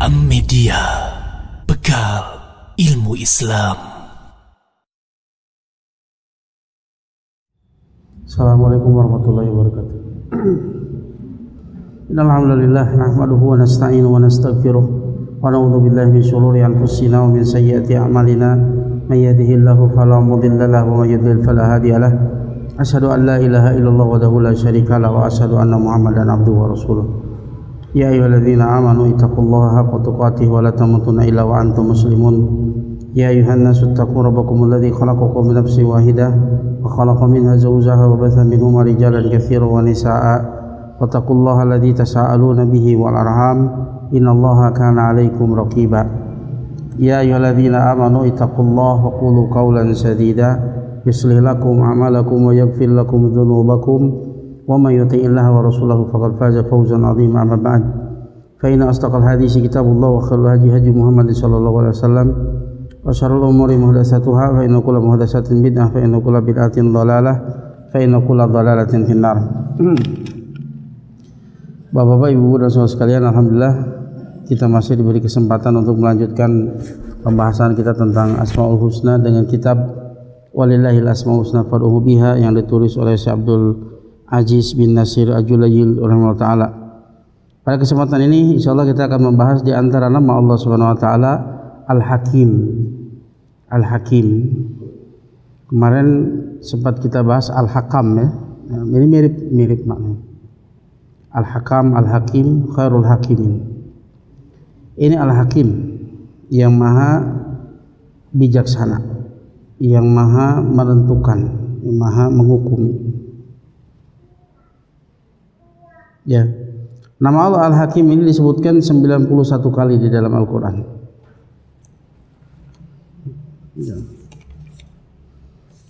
Media, bekal ilmu Islam. Assalamualaikum warahmatullahi wabarakatuh. Innal hamdalillah nahmaduhu wa nasta'inu wa nastaghfiruh wa na'udzu billahi min shururi anfusina wa min sayyiati a'malina may yahdihillahu fala mudilla lahu wa may yudlil fala hadiya lahu. Asyhadu an la ilaha illallah wahdahu la syarika lahu wa asyhadu anna Muhammadan abduhu wa rasuluh. Ya ayyuhalladzina amanu ittaqullaha haqqa tuqatih wa la tamutunna illa wa antum muslimun. Ya ayyuhan nasu ittaqu rabbakumul ladzi khalaqakum min nafsin wahidah wa khalaqa minha zawjaha wa batha minhuma rijalan katsiran wa nisaa'a wattaqullaha alladzi tasaaluna bihi wal arham innallaha kana 'alaikum raqiba. Ya ayyuhalladzina amanu ittaqullaha wa qulu qawlan sadida yuslih lakum a'malakum wa yaghfir lakum dzunubakum wa may yuti'illaha wa rasulahu faqad faza fawzan 'azima. Amma ba'd, fa inna asdaqal haditsi kitabullah wa khairul hadi Muhammad sallallahu alaihi wasallam wa syarrul umuri muhdatsatuha fa inna kulla muhdatsatin bid'ah fa inna kulla bid'atin dhalalah fa inna kulla dhalalatin finnar. Bapak-bapak, ibu-ibu dan saudara sekalian, alhamdulillah kita masih diberi kesempatan untuk melanjutkan pembahasan kita tentang Asmaul Husna dengan kitab Walillahil Asmaul Husna fad'uhu biha yang ditulis oleh Syekh Abdul Aziz bin Nasir Al-Julayil rahimahullah ta'ala. Pada kesempatan ini insyaallah kita akan membahas di antara nama Allah Subhanahu wa taala Al-Hakim. Al-Hakim. Kemarin sempat kita bahas Al-Hakam ya. Ini mirip maknanya. Al-Hakam, Al-Hakim, Khairul Hakimin. Ini Al-Hakim yang maha bijaksana, yang maha menentukan, yang maha menghukumi. Ya. Nama Allah Al-Hakim ini disebutkan 91 kali di dalam Al-Qur'an. Ya.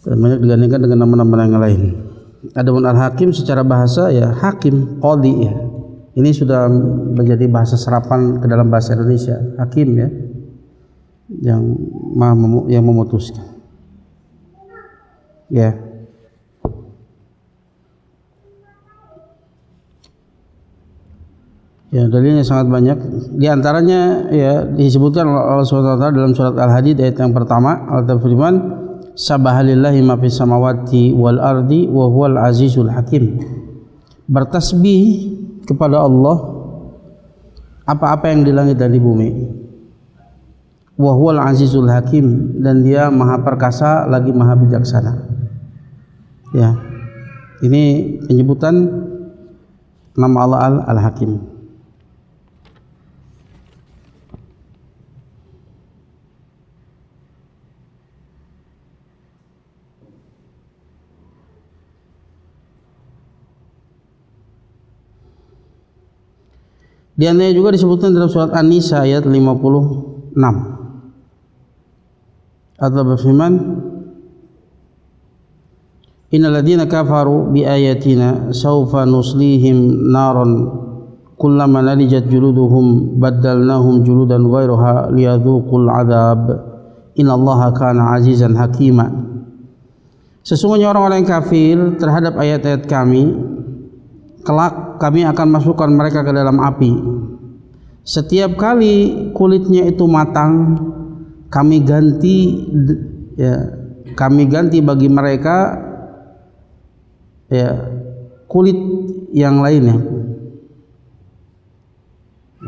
Dan banyak digandingkan dengan nama-nama yang lain. Adapun Al-Hakim secara bahasa ya hakim, qadhi ya. Ini sudah menjadi bahasa serapan ke dalam bahasa Indonesia, hakim ya. Yang memutuskan. Ya. Ya, dalilnya sangat banyak. Di antaranya ya disebutkan Allah SWT dalam surat Al-Hadid ayat yang pertama, Allah berfirman, "Subhanallahi ma fis samawati wal ardi wa huwal azizul hakim." Bertasbih kepada Allah apa-apa yang di langit dan di bumi. Wa huwal azizul hakim, dan dia maha perkasa lagi maha bijaksana. Ya. Ini penyebutan nama Allah Al-Hakim. Di antaranya juga disebutkan dalam surat An-Nisa ayat 56. Allah berfirman, "Innal ladzina kafaru bi ayatina sawfa nuslihim naran kullama nalijat juluduhum baddalnahum juludan ghayraha liyadhuqul adzab innallaha kana azizan hakima." Sesungguhnya orang-orang yang kafir terhadap ayat-ayat kami, kelak kami akan masukkan mereka ke dalam api. Setiap kali kulitnya itu matang, kami ganti bagi mereka ya kulit yang lainnya,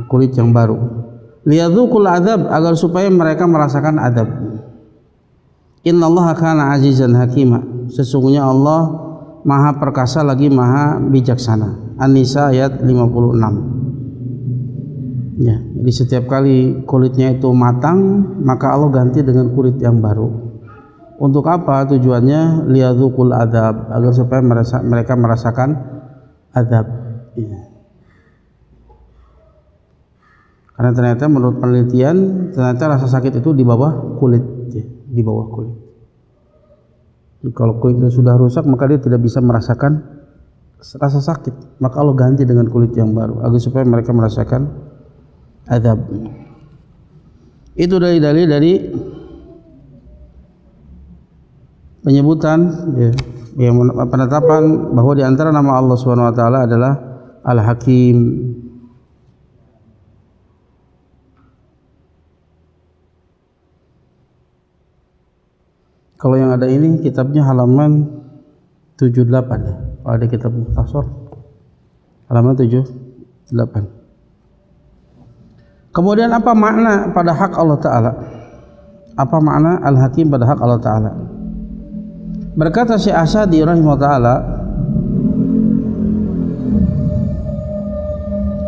kulit yang baru. Liyadzuqul adzab, agar supaya mereka merasakan azab. Innallaha kana azizan hakima. Sesungguhnya Allah maha perkasa lagi maha bijaksana. An-Nisa ayat 56. Ya, jadi setiap kali kulitnya itu matang, maka Allah ganti dengan kulit yang baru. Untuk apa tujuannya? Liyadzuqul adzab, agar supaya mereka merasakan azab. Ya. Karena ternyata menurut penelitian, ternyata rasa sakit itu di bawah kulit, ya, di bawah kulit. Jadi kalau kulit itu sudah rusak, maka dia tidak bisa merasakan rasa sakit. Maka Allah ganti dengan kulit yang baru agar supaya mereka merasakan azab. Itu dalil-dalil dari penyebutan ya, yang penetapan bahwa di antara nama Allah Subhanahu wa taala adalah Al-Hakim. Kalau yang ada ini kitabnya halaman 78 ya. Kalau ada kitab Mukhtasar halaman 78. Kemudian apa makna pada hak Allah Ta'ala? Apa makna Al-Hakim pada hak Allah Ta'ala? Berkata Syekh As-Sa'di rahimahullah ta'ala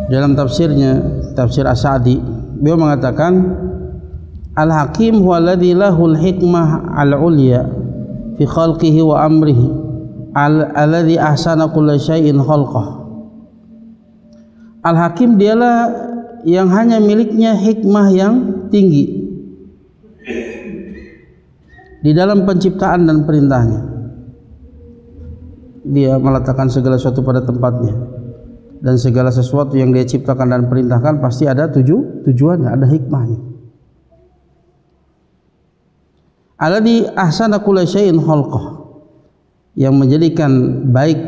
dalam tafsirnya, tafsir As-Sa'di, beliau mengatakan Al-Hakim huwa alladhi lahul hikmah al-ulya fi khalqihi wa amrihi alladhi ahsana kulla syai'in khalqah. Al-Hakim dialah yang hanya miliknya hikmah yang tinggi di dalam penciptaan dan perintahnya. Dia meletakkan segala sesuatu pada tempatnya, dan segala sesuatu yang dia ciptakan dan perintahkan pasti ada tujuannya, ada hikmahnya. Alladzi ahsana kulla syai'in khalqah, yang menjadikan baik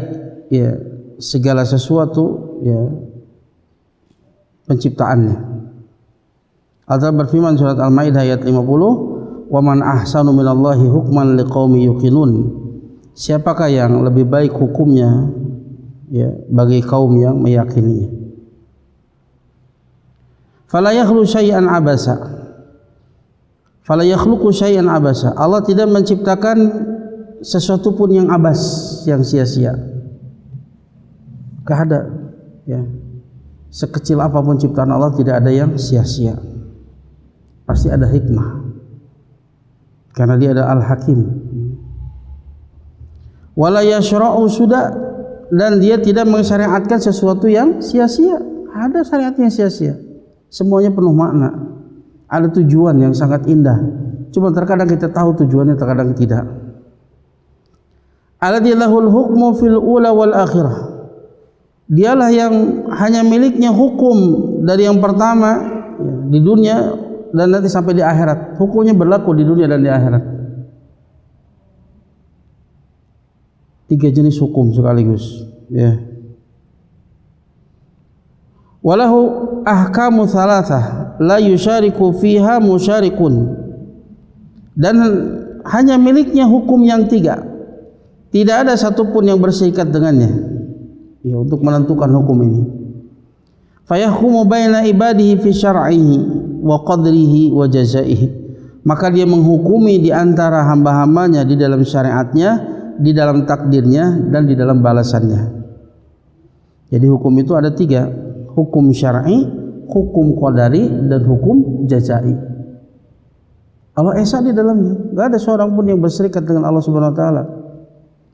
ya segala sesuatu ya penciptaannya. Allah berfirman surat Al-Maidah ayat 50, "Wa man ahsanu minallahi hukman liqaumi yuqinun." Siapakah yang lebih baik hukumnya ya bagi kaum yang meyakininya. Fala yakhlu syai'an abasa. Fala yakhluqu syai'an abasa. Allah tidak menciptakan sesuatu pun yang abas, yang sia-sia. Enggak ada ya. Sekecil apapun ciptaan Allah tidak ada yang sia-sia. Pasti ada hikmah. Karena dia ada Al-Hakim. Wala yashra'u suda, dan dia tidak mensyariatkan sesuatu yang sia-sia. Ada syariatnya yang sia-sia. Semuanya penuh makna. Ada tujuan yang sangat indah. Cuma terkadang kita tahu tujuannya, terkadang tidak. Alladzi lahul hukmu fil ula wal akhirah. Dialah yang hanya miliknya hukum dari yang pertama ya, di dunia dan nanti sampai di akhirat. Hukumnya berlaku di dunia dan di akhirat. 3 jenis hukum sekaligus ya. Walahu ahkamu thalathah la yusyariku fiha musyarikun, dan hanya miliknya hukum yang 3. Tidak ada satupun yang berserikat dengannya ya untuk menentukan hukum ini. Fayahkumu baina ibadihi fi syar'ihi wa qadrihi wa jazaihi, maka dia menghukumi di antara hamba-hambanya di dalam syariatnya, di dalam takdirnya, dan di dalam balasannya. Jadi hukum itu ada 3, hukum syar'i, hukum qadari, dan hukum jazai. Allah esa di dalamnya, enggak ada seorang pun yang berserikat dengan Allah Subhanahu wa taala.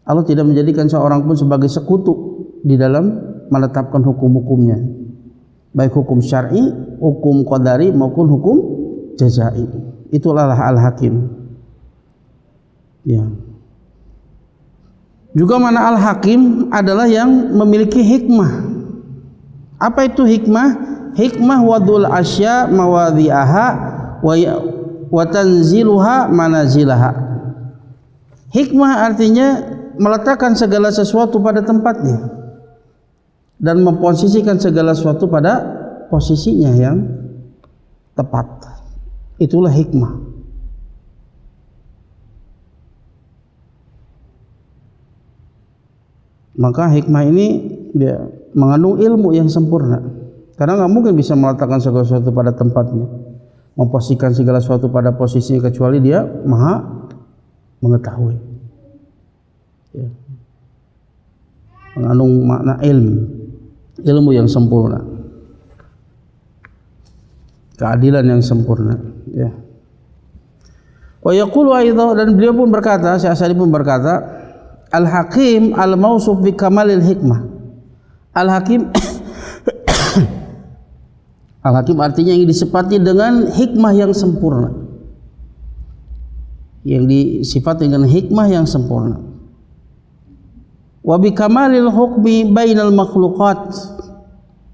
Allah tidak menjadikan seorang pun sebagai sekutu di dalam menetapkan hukum-hukumnya, baik hukum syar'i, hukum qadari maupun hukum jazai. Itulah Al-Hakim ya. Juga mana Al-Hakim adalah yang memiliki hikmah. Apa itu hikmah? Hikmah wadul asya mawadhi'aha wa tanziluha manazilaha. Hikmah artinya meletakkan segala sesuatu pada tempatnya dan memposisikan segala sesuatu pada posisinya yang tepat. Itulah hikmah. Maka hikmah ini dia mengandung ilmu yang sempurna. Karena nggak mungkin bisa meletakkan segala sesuatu pada tempatnya, memposisikan segala sesuatu pada posisinya, kecuali dia maha mengetahui ya. Mengandung makna ilmu yang sempurna, keadilan yang sempurna ya. Wa yaqulu aidan, dan beliau pun berkata, Syekh As-Sa'di pun berkata, Al-Hakim al-mausuf bi kamalil hikmah. Al-Hakim Al-Hakim artinya yang disifati dengan hikmah yang sempurna, yang disifati dengan hikmah yang sempurna. Wa bi kamalil hukmi bainal makhluqat,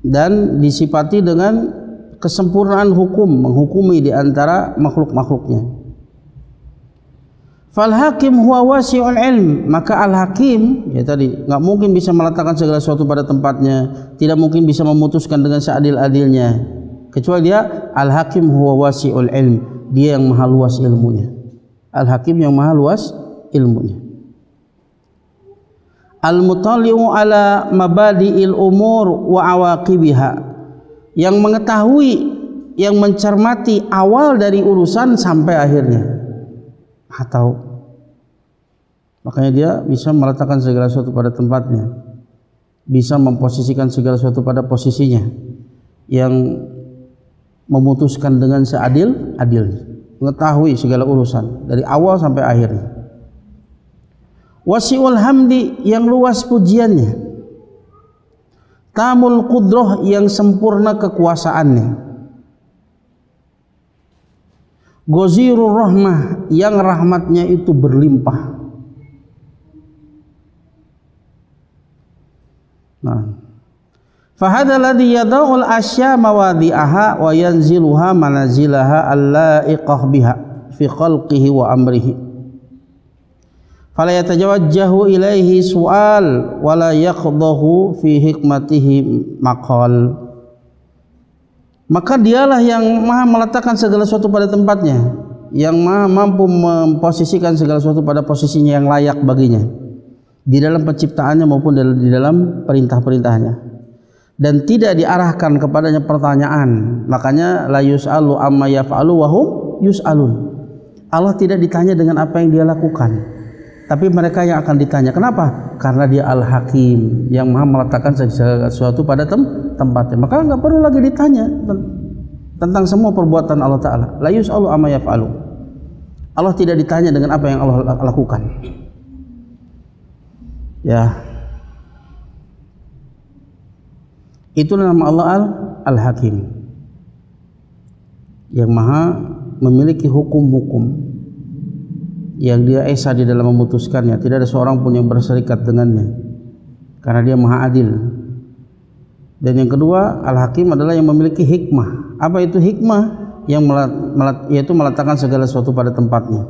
dan disifati dengan kesempurnaan hukum, menghukumi di antara makhluk-makhluknya. Fal hakim huwa wasi'ul ilm, maka al-hakim ya tadi enggak mungkin bisa meletakkan segala sesuatu pada tempatnya, tidak mungkin bisa memutuskan dengan seadil-adilnya, kecuali dia al-hakim huwa wasi'ul ilm, dia yang maha luas ilmunya. Al-Hakim yang maha luas ilmunya. Al-Mutali'u ala mabadi'il umur wa awaqibiha, yang mengetahui, yang mencermati awal dari urusan sampai akhirnya. Tahu. Makanya dia bisa meletakkan segala sesuatu pada tempatnya, bisa memposisikan segala sesuatu pada posisinya, yang memutuskan dengan seadil-adilnya, mengetahui segala urusan dari awal sampai akhirnya. Wasi'ul hamdi, yang luas pujiannya. Tamul qudrah, yang sempurna kekuasaannya. Ghazirur rahmah, yang rahmatnya itu berlimpah. Nah, fahadha alladhi yada'ul asya mawadhi'aha wa yanziluha manazilaha allaiqah biha fi khalqihi wa amrihi. Fala yatajawajjahu ilaihi su'al wa la yaqdahu fi hikmatihi maqal. Maka dialah yang maha meletakkan segala sesuatu pada tempatnya, yang maha mampu memposisikan segala sesuatu pada posisinya yang layak baginya, di dalam penciptaannya maupun di dalam perintah-perintahnya, dan tidak diarahkan kepadanya pertanyaan. Makanya la yus'alu amma yaf'alu wa hum yus'alun. Allah tidak ditanya dengan apa yang dia lakukan, tapi mereka yang akan ditanya. Kenapa? Karena dia Al-Hakim, yang maha meletakkan segala sesuatu pada tempatnya. Maka nggak perlu lagi ditanya tentang semua perbuatan Allah Ta'ala. La yus'alu amma yaf'alu. Allah tidak ditanya dengan apa yang Allah lakukan. Ya, itulah nama Allah Al-Hakim, yang maha memiliki hukum-hukum yang dia esa di dalam memutuskannya. Tidak ada seorang pun yang berserikat dengannya, karena dia maha adil. Dan yang kedua, Al-Hakim adalah yang memiliki hikmah. Apa itu hikmah? Yaitu meletakkan segala sesuatu pada tempatnya,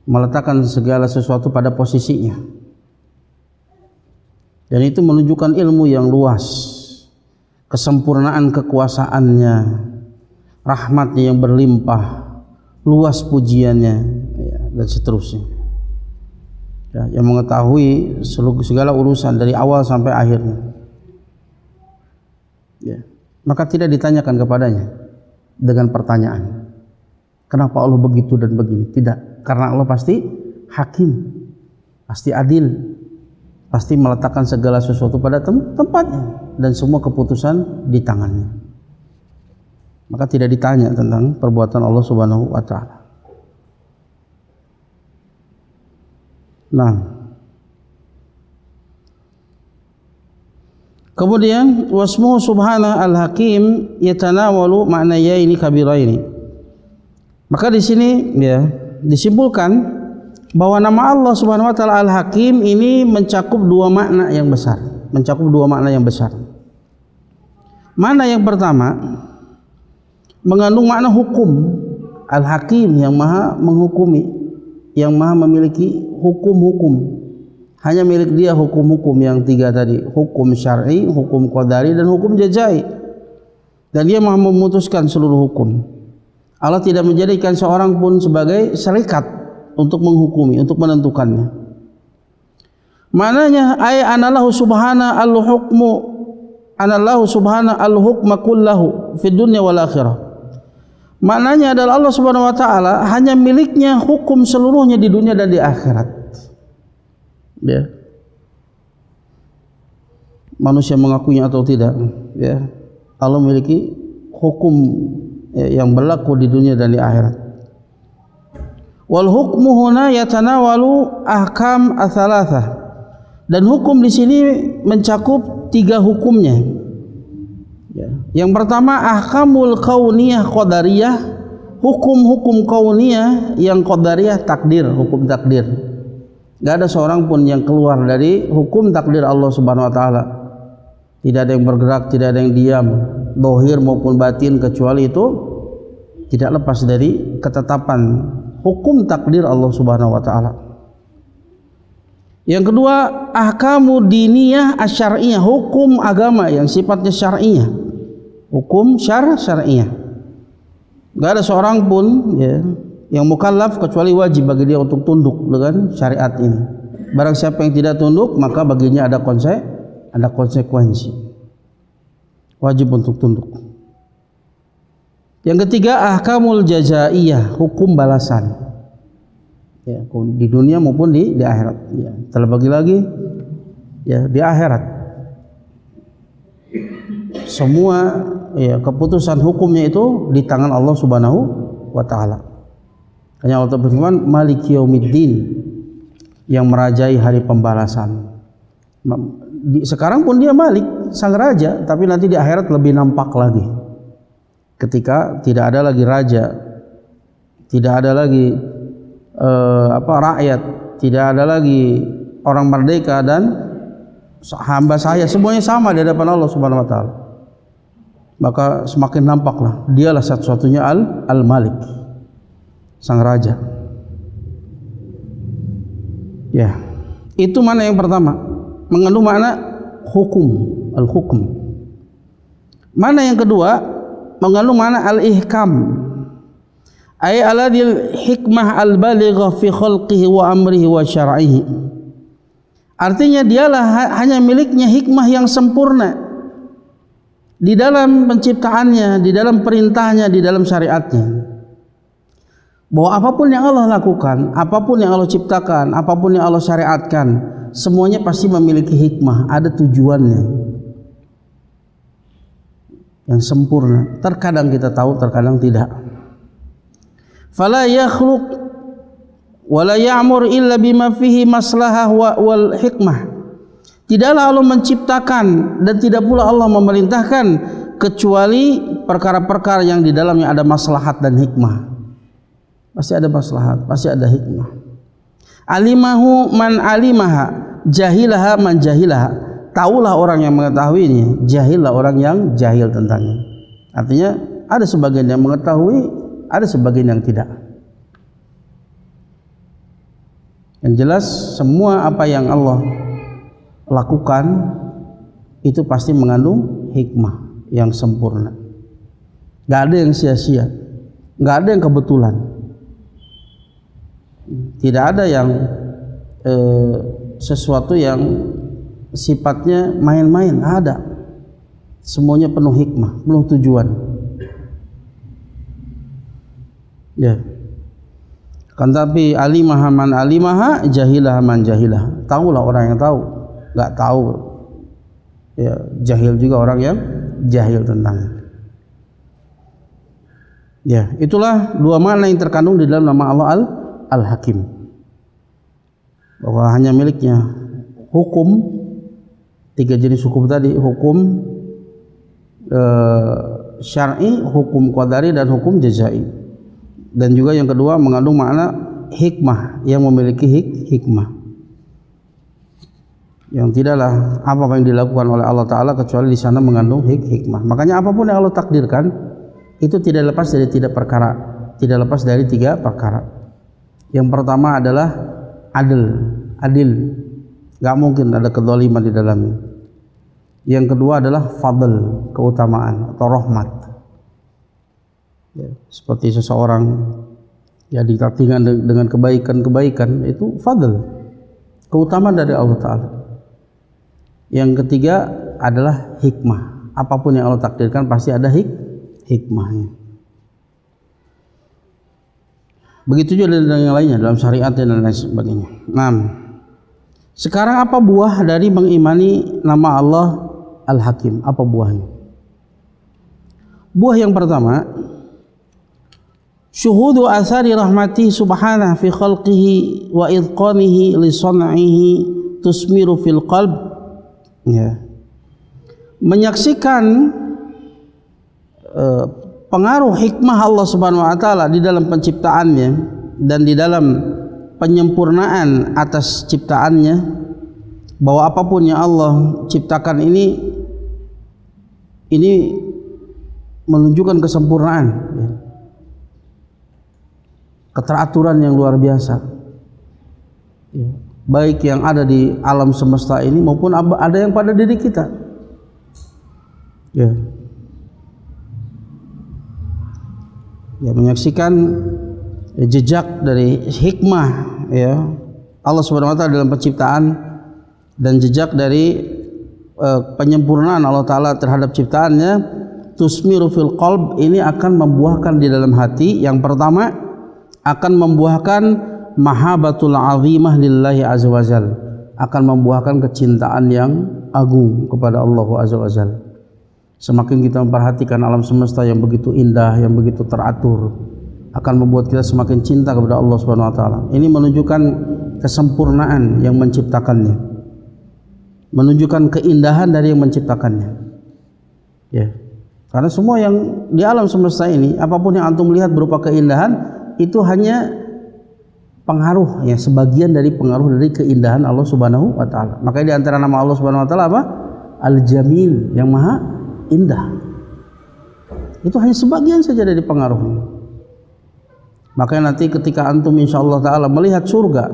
meletakkan segala sesuatu pada posisinya. Dan itu menunjukkan ilmu yang luas, kesempurnaan kekuasaannya, rahmatnya yang berlimpah, luas pujiannya, ya, dan seterusnya. Ya, yang mengetahui segala urusan dari awal sampai akhirnya. Ya. Maka tidak ditanyakan kepadanya dengan pertanyaan, kenapa Allah begitu dan begini? Tidak, karena Allah pasti hakim, pasti adil, pasti meletakkan segala sesuatu pada tempatnya, dan semua keputusan di tangannya. Maka tidak ditanya tentang perbuatan Allah Subhanahu wa Ta'ala. Nah, kemudian wasmuhu subhanahu al-hakim yatanawalu ma'nayaini kabiraini. Maka di sini ya disimpulkan bahwa nama Allah Subhanahu wa Ta'ala Al-Hakim ini mencakup dua makna yang besar, Mana yang pertama mengandung makna hukum. Al-Hakim yang maha menghukumi, yang maha memiliki hukum-hukum. Hanya milik dia hukum-hukum yang tiga tadi, hukum syar'i, hukum qadari, dan hukum jazai. Dan dia maha memutuskan seluruh hukum. Allah tidak menjadikan seorang pun sebagai serikat untuk menghukumi, untuk menentukannya. Maknanya ay anallahu subhana al-hukmu, anallahu subhana al-hukma kullahu fid dunya wal akhirah. Maknanya adalah Allah Subhanahu wa Ta'ala hanya miliknya hukum seluruhnya di dunia dan di akhirat. Ya. Manusia mengakuinya atau tidak, ya, Allah memiliki hukum yang berlaku di dunia dan di akhirat. Wal hukmu huna yatanawalu ahkam ats-tsalatsah. Dan hukum di sini mencakup tiga hukumnya. Ya. Yang pertama ahkamul kauniyah qadariyah, hukum-hukum kauniyah yang qadariyah, takdir, hukum takdir. Gak ada seorang pun yang keluar dari hukum takdir Allah Subhanahu wa Ta'ala. Tidak ada yang bergerak, tidak ada yang diam, zahir maupun batin, kecuali itu tidak lepas dari ketetapan hukum takdir Allah Subhanahu wa Ta'ala. Yang kedua, ahkamu diniyah asyariyah, hukum agama yang sifatnya syar'iyah, hukum syar'iyah. Gak ada seorang pun ya, yang mukallaf kecuali wajib bagi dia untuk tunduk dengan syariat ini. Barang siapa yang tidak tunduk maka baginya ada konsekuensi. Wajib untuk tunduk. Yang ketiga, ahkamul jazaiyah, hukum balasan. Ya, di dunia maupun di akhirat. Ya, terlebih lagi ya di akhirat. Semua ya keputusan hukumnya itu di tangan Allah Subhanahu wa taala. Hanya Allah berfirman Maliki Yaumiddin, yang merajai hari pembalasan. Sekarang pun dia Malik, sang raja, tapi nanti di akhirat lebih nampak lagi. Ketika tidak ada lagi raja, tidak ada lagi rakyat, tidak ada lagi orang merdeka dan hamba saya, semuanya sama di hadapan Allah Subhanahu wa taala. Maka semakin nampaklah dialah satu-satunya Al-Malik, sang raja. Ya, itu mana yang pertama, mengandung makna hukum, al-hukum. Mana yang kedua, mengandung makna al-ihkam, ay aladil hikmah al-balighah fi khalqihi wa amrihi wa syar'ihi. Artinya dialah hanya miliknya hikmah yang sempurna di dalam penciptaannya, di dalam perintahnya, di dalam syariatnya. Bahwa apapun yang Allah lakukan, apapun yang Allah ciptakan, apapun yang Allah syariatkan, semuanya pasti memiliki hikmah, ada tujuannya yang sempurna. Terkadang kita tahu, terkadang tidak. Fala yakhluq wa la ya'mur illa bima fihi maslahah wal hikmah. Tidaklah Allah menciptakan dan tidak pula Allah memerintahkan kecuali perkara-perkara yang di dalamnya ada maslahat dan hikmah. Pasti ada maslahat, pasti ada hikmah. Alimahu man alimaha, jahilaha man jahilaha. Taulah orang yang mengetahuinya, jahillah orang yang jahil tentangnya. Artinya ada sebagian yang mengetahui, ada sebagian yang tidak. Yang jelas semua apa yang Allah lakukan itu pasti mengandung hikmah yang sempurna. Gak ada yang sia-sia, gak ada yang kebetulan. Tidak ada yang sesuatu yang sifatnya main-main, ada. Semuanya penuh hikmah, penuh tujuan. Ya. Kan tapi alimaha man alimaha, jahilah man jahilah. Tahulah orang yang tahu, enggak tahu ya jahil juga orang yang jahil tentangnya. Ya, itulah dua makna yang terkandung di dalam nama Allah Al-Hakim, bahwa hanya miliknya hukum, tiga jenis hukum tadi, hukum syar'i, hukum qadari, dan hukum jazai. Dan juga yang kedua mengandung makna hikmah, yang memiliki hikmah, yang tidaklah apa yang dilakukan oleh Allah Ta'ala kecuali di sana mengandung hikmah. Makanya apapun yang Allah takdirkan itu tidak lepas dari tidak lepas dari tiga perkara. Yang pertama adalah adil, gak mungkin ada kezaliman di dalamnya. Yang kedua adalah fadl, keutamaan atau rahmat. Ya, seperti seseorang ya dikatingan dengan kebaikan-kebaikan, itu fadl, keutamaan dari Allah Ta'ala. Yang ketiga adalah hikmah. Apapun yang Allah takdirkan pasti ada hikmahnya. Begitu juga dengan yang lainnya dalam syariat dan lain sebagainya. Nah, sekarang apa buah dari mengimani nama Allah Al-Hakim? Apa buahnya? Buah yang pertama, syuhudu athari rahmatihi subhanahu fi khalqihi wa idqanihi li san'ihi tusmiru fil qalb. Ya. Menyaksikan pengaruh hikmah Allah Subhanahu wa taala di dalam penciptaannya dan di dalam penyempurnaan atas ciptaannya, bahwa apapun yang Allah ciptakan ini menunjukkan kesempurnaan, ya, keteraturan yang luar biasa, ya, baik yang ada di alam semesta ini maupun ada yang pada diri kita, ya. Ya, menyaksikan jejak dari hikmah ya Allah Subhanahu wa taala dalam penciptaan dan jejak dari penyempurnaan Allah taala terhadap ciptaannya, tusmiru fil qalb, ini akan membuahkan di dalam hati. Yang pertama akan membuahkan mahabbatul azimah lillahi azza wajal, akan membuahkan kecintaan yang agung kepada Allah azza wajal. Semakin kita memperhatikan alam semesta yang begitu indah, yang begitu teratur, akan membuat kita semakin cinta kepada Allah Subhanahu wa taala. Ini menunjukkan kesempurnaan yang menciptakannya, menunjukkan keindahan dari yang menciptakannya. Ya. Karena semua yang di alam semesta ini, apapun yang antum lihat berupa keindahan, itu hanya pengaruh ya, sebagian dari pengaruh dari keindahan Allah Subhanahu wa taala. Makanya di antara nama Allah Subhanahu wa taala apa? Al-Jamil, yang maha indah. Itu hanya sebagian saja dari pengaruhnya. Makanya nanti ketika antum insyaallah taala melihat surga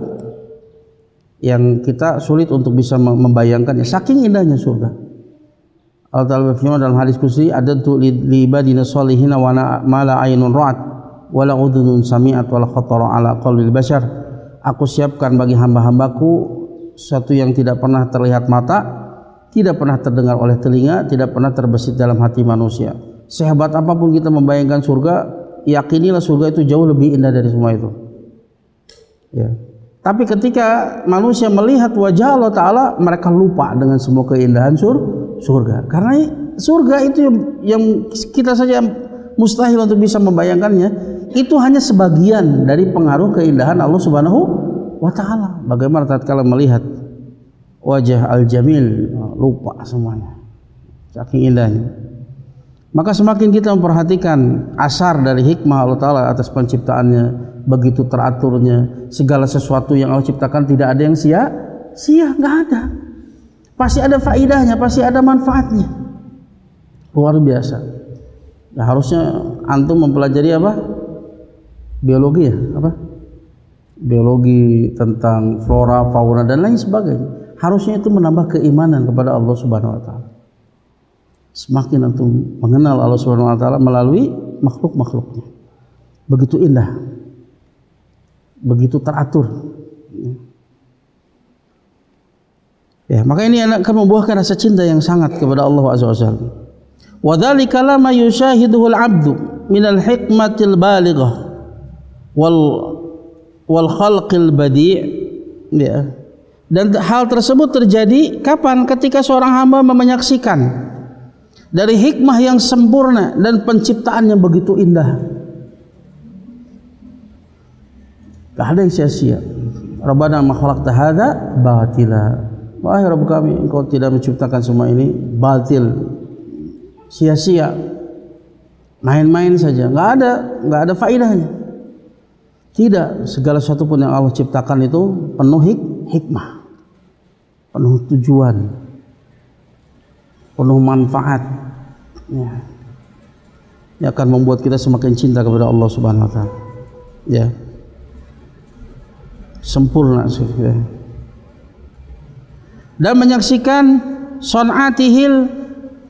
yang kita sulit untuk bisa membayangkannya, saking indahnya surga. Allah Ta'ala berfirman dalam hadis qudsi, adatu li ibadina sholihin wa ma la aynun ra'at wa la udhunun sami'at wa la khatara ala qalbil bashar. Aku siapkan bagi hamba-hambaku sesuatu yang tidak pernah terlihat mata, tidak pernah terdengar oleh telinga, tidak pernah terbesit dalam hati manusia. Sehebat apapun kita membayangkan surga, yakinilah surga itu jauh lebih indah dari semua itu. Ya. Tapi ketika manusia melihat wajah Allah Ta'ala, mereka lupa dengan semua keindahan surga. Karena surga itu yang kita saja mustahil untuk bisa membayangkannya. Itu hanya sebagian dari pengaruh keindahan Allah Subhanahu wa Ta'ala. Bagaimana tatkala melihat wajah Al-Jamil, lupa semuanya, saking indahnya. Maka semakin kita memperhatikan asar dari hikmah Allah Ta'ala atas penciptaannya, begitu teraturnya, segala sesuatu yang Allah ciptakan tidak ada yang sia-sia, nggak ada. Pasti ada faidahnya, pasti ada manfaatnya. Luar biasa. Ya, harusnya antum mempelajari apa? Biologi ya, apa? Biologi tentang flora, fauna dan lain sebagainya. Harusnya itu menambah keimanan kepada Allah Subhanahu wa taala. Semakin antum mengenal Allah Subhanahu wa taala melalui makhluk-makhluknya. Begitu indah. Begitu teratur. Ya, maka ini akan membuahkan rasa cinta yang sangat kepada Allah Azza wa Jalla. Wa dzalika lama yushahiduhu al-'abdu min al-hikmatil balighah wal khalqil badi'. Ya. Dan hal tersebut terjadi kapan? Ketika seorang hamba menyaksikan dari hikmah yang sempurna dan penciptaan yang begitu indah. Tak ada yang sia-sia. Rabbana ma khalaqta hadza batila. Wahai Rabb kami, Engkau tidak menciptakan semua ini batil, sia-sia, main-main saja, nggak ada faedahnya. Tidak, segala sesuatu pun yang Allah ciptakan itu penuh hikmah, penuh tujuan, penuh manfaat. Ya. Ini akan membuat kita semakin cinta kepada Allah Subhanahu wa taala. Ya. Sempurna sih. Ya. Dan menyaksikan son'atihil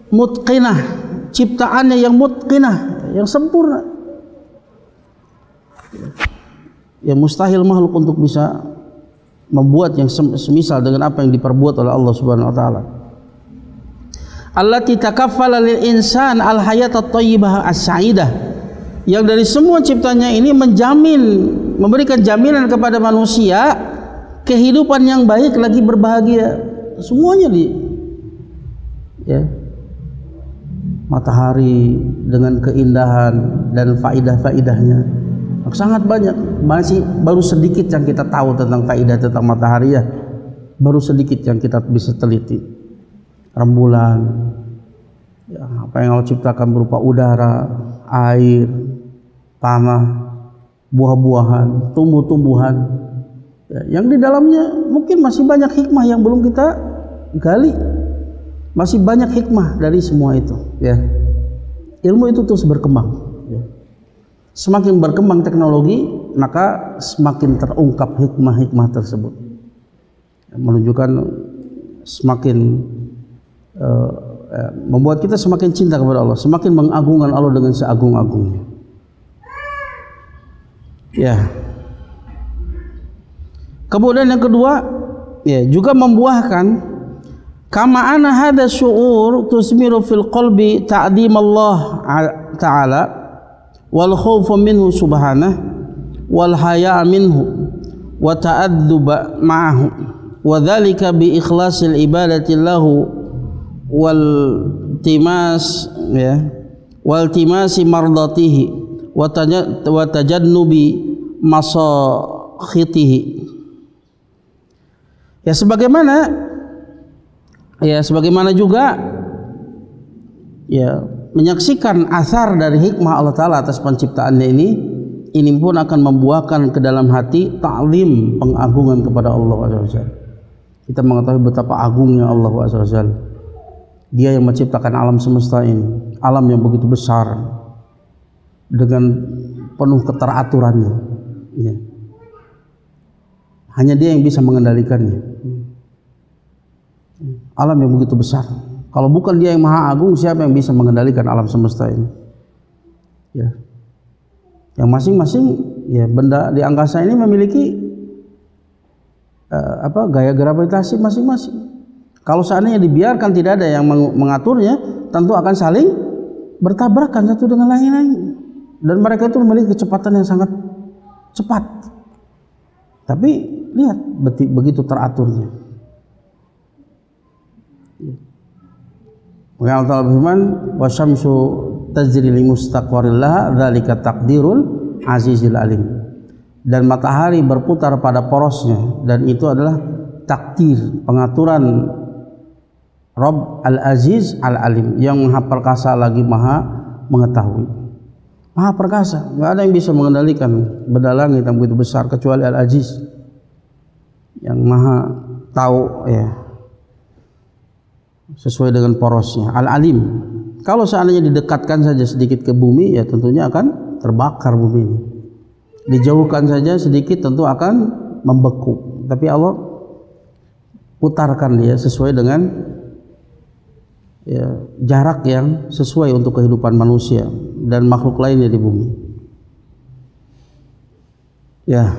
mutqinah, ciptaannya yang mutqinah, yang sempurna, yang mustahil makhluk untuk bisa membuat yang semisal dengan apa yang diperbuat oleh Allah Subhanahu wa taala. Allati takaffala lil insan al hayatat thayyibah as-sa'idah, yang dari semua ciptanya ini memberikan jaminan kepada manusia kehidupan yang baik lagi berbahagia. Semuanya ya. Matahari dengan keindahan dan faidah-faidahnya sangat banyak. Masih baru sedikit yang kita tahu tentang faidah tentang matahari ya. Baru sedikit yang kita bisa teliti. Rembulan, ya, apa yang Allah ciptakan berupa udara, air, tanah, buah-buahan, tumbuh-tumbuhan, ya, yang di dalamnya mungkin masih banyak hikmah yang belum kita gali. Masih banyak hikmah dari semua itu. Ya, ilmu itu terus berkembang. Ya. Semakin berkembang teknologi, maka semakin terungkap hikmah-hikmah tersebut. Ya, menunjukkan semakin membuat kita semakin cinta kepada Allah, semakin mengagungkan Allah dengan seagung-agungnya. Ya. Kemudian yang kedua, ya, juga membuahkan kama ana hadza syu'ur tusmiru fil qalbi ta'dim Allah ta'ala wal khaufu minhu subhanahu wal haya' minhu wa ta'adduba ma'ahu wa dzalika bi ikhlasil ibadati lahu wal timas, ya, wal timasi mardatihi wa tajannubi masakhitihi. Ya, sebagaimana juga, ya, menyaksikan asar dari hikmah Allah Ta'ala atas penciptaannya ini pun akan membuahkan ke dalam hati ta'lim, pengagungan kepada Allah SWT. Kita mengetahui betapa agungnya Allah SWT. Dia yang menciptakan alam semesta ini, alam yang begitu besar dengan penuh keteraturannya, ya. Hanya dia yang bisa mengendalikannya. Alam yang begitu besar. Kalau bukan dia yang maha agung, siapa yang bisa mengendalikan alam semesta ini? Ya. Yang masing-masing, ya, benda di angkasa ini memiliki gaya gravitasi masing-masing. Kalau seandainya dibiarkan tidak ada yang mengaturnya, tentu akan saling bertabrakan satu dengan lain-lain. Dan mereka itu memiliki kecepatan yang sangat cepat. Tapi lihat begitu teraturnya. Maka Allah Ta'ala berfirman, wasyamsu tajri li mustaqarrin laha dzalika taqdirul azizil alim. Dan matahari berputar pada porosnya, dan itu adalah takdir, pengaturan Rabb al-Aziz al-Alim, yang maha perkasa lagi maha mengetahui. Maha perkasa, nggak ada yang bisa mengendalikan benda langit yang begitu besar kecuali Al-Aziz yang maha tahu, ya, sesuai dengan porosnya. Al-Alim, kalau seandainya didekatkan saja sedikit ke bumi, ya tentunya akan terbakar bumi ini. Dijauhkan saja sedikit tentu akan membeku. Tapi Allah putarkan dia sesuai dengan, ya, jarak yang sesuai untuk kehidupan manusia dan makhluk lainnya di bumi. Ya,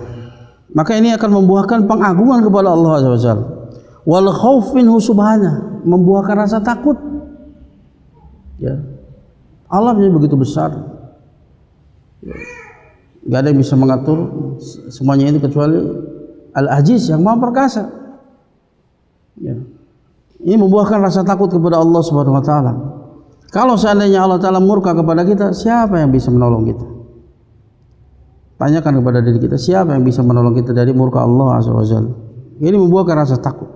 maka ini akan membuahkan pengagungan kepada Allah SWT. Wal khauf minhu subhanahu, membuahkan rasa takut. Ya, alamnya begitu besar, ya, gak ada yang bisa mengatur semuanya itu kecuali Al-Aziz yang maha perkasa. Ya. Ini membuahkan rasa takut kepada Allah Subhanahu wa taala. Kalau seandainya Allah Ta'ala murka kepada kita, siapa yang bisa menolong kita? Tanyakan kepada diri kita, siapa yang bisa menolong kita dari murka Allah Azza wa Jalla? Ini membuahkan rasa takut.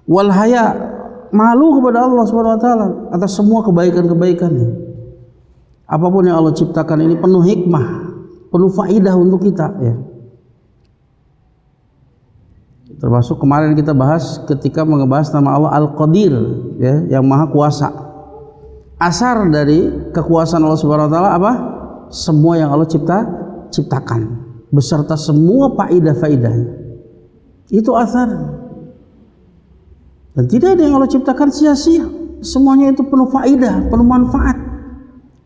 Wal haya, malu kepada Allah Subhanahu wa taala atas semua kebaikan-kebaikannya. Apapun yang Allah ciptakan ini penuh hikmah, penuh faidah untuk kita, ya. Termasuk kemarin kita bahas ketika mengebahas nama Allah Al-Qadir, ya, yang maha kuasa. Asar dari kekuasaan Allah Subhanahu wa taala apa? Semua yang Allah ciptakan beserta semua faidah-faidahnya. Itu asar. Dan tidak ada yang Allah ciptakan sia-sia. Semuanya itu penuh faidah, penuh manfaat,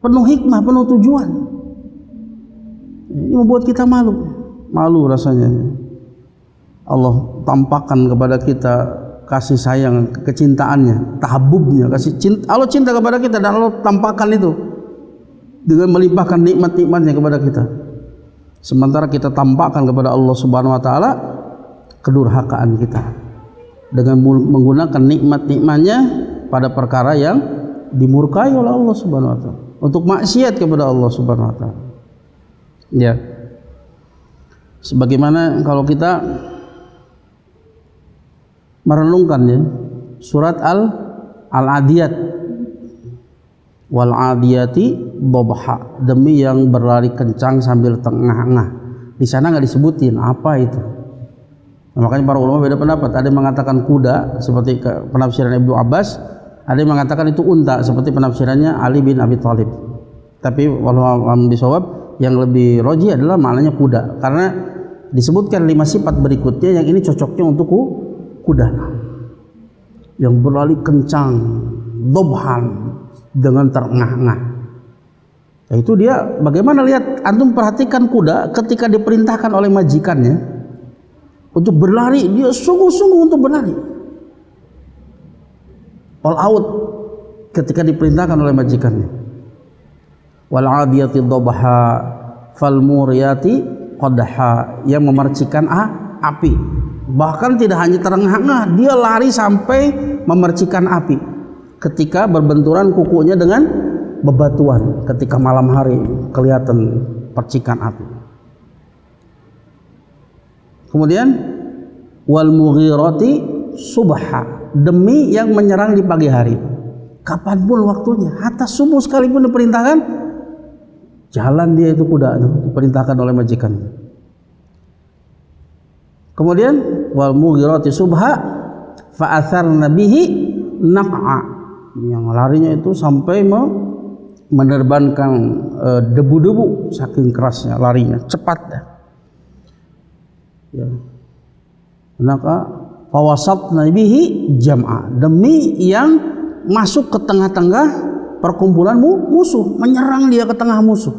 penuh hikmah, penuh tujuan. Ini membuat kita malu rasanya. Allah tampakkan kepada kita kasih sayang, kecintaannya, tahabbubnya, Allah cinta kepada kita, dan Allah tampakkan itu dengan melimpahkan nikmat-nikmatnya kepada kita. Sementara kita tampakkan kepada Allah Subhanahu wa taala kedurhakaan kita dengan menggunakan nikmat-nikmatnya pada perkara yang dimurkai oleh Allah Subhanahu wa taala, untuk maksiat kepada Allah Subhanahu wa taala. Ya. Sebagaimana kalau kita merenungkan, ya, surat Al-Adiyat, wal adiyati dhabha, demi yang berlari kencang sambil tengah-tengah. Di sana nggak disebutin apa itu. Nah, makanya para ulama beda pendapat. Ada yang mengatakan kuda seperti penafsiran Ibnu Abbas, ada yang mengatakan itu unta seperti penafsirannya Ali bin Abi Thalib. Tapi wallahu a'lam bishawab, yang lebih roji adalah maknanya kuda, karena disebutkan 5 sifat berikutnya yang ini cocoknya untuk kuda yang berlari kencang, dobhan, dengan terengah-engah. Yaitu dia bagaimana, lihat, antum perhatikan kuda ketika diperintahkan oleh majikannya untuk berlari, dia sungguh-sungguh untuk berlari. All out ketika diperintahkan oleh majikannya. Wal 'adiyati dhabha fal muriyati qadha, yang memercikan api. Bahkan tidak hanya terengah-engah, dia lari sampai memercikan api ketika berbenturan kukunya dengan bebatuan. Ketika malam hari kelihatan percikan api. Kemudian wal mughirati subha, demi yang menyerang di pagi hari. Kapanpun waktunya, hatta subuh sekalipun diperintahkan, jalan dia itu kuda, diperintahkan oleh majikannya. Kemudian wal mughirati subha fa atharna bihi naq'a, yang larinya itu sampai menerbangkan debu-debu, saking kerasnya larinya, cepat dah. Ya. Maka fawasatna bihi jam'a, demi yang masuk ke tengah-tengah perkumpulan musuh, menyerang dia ke tengah musuh.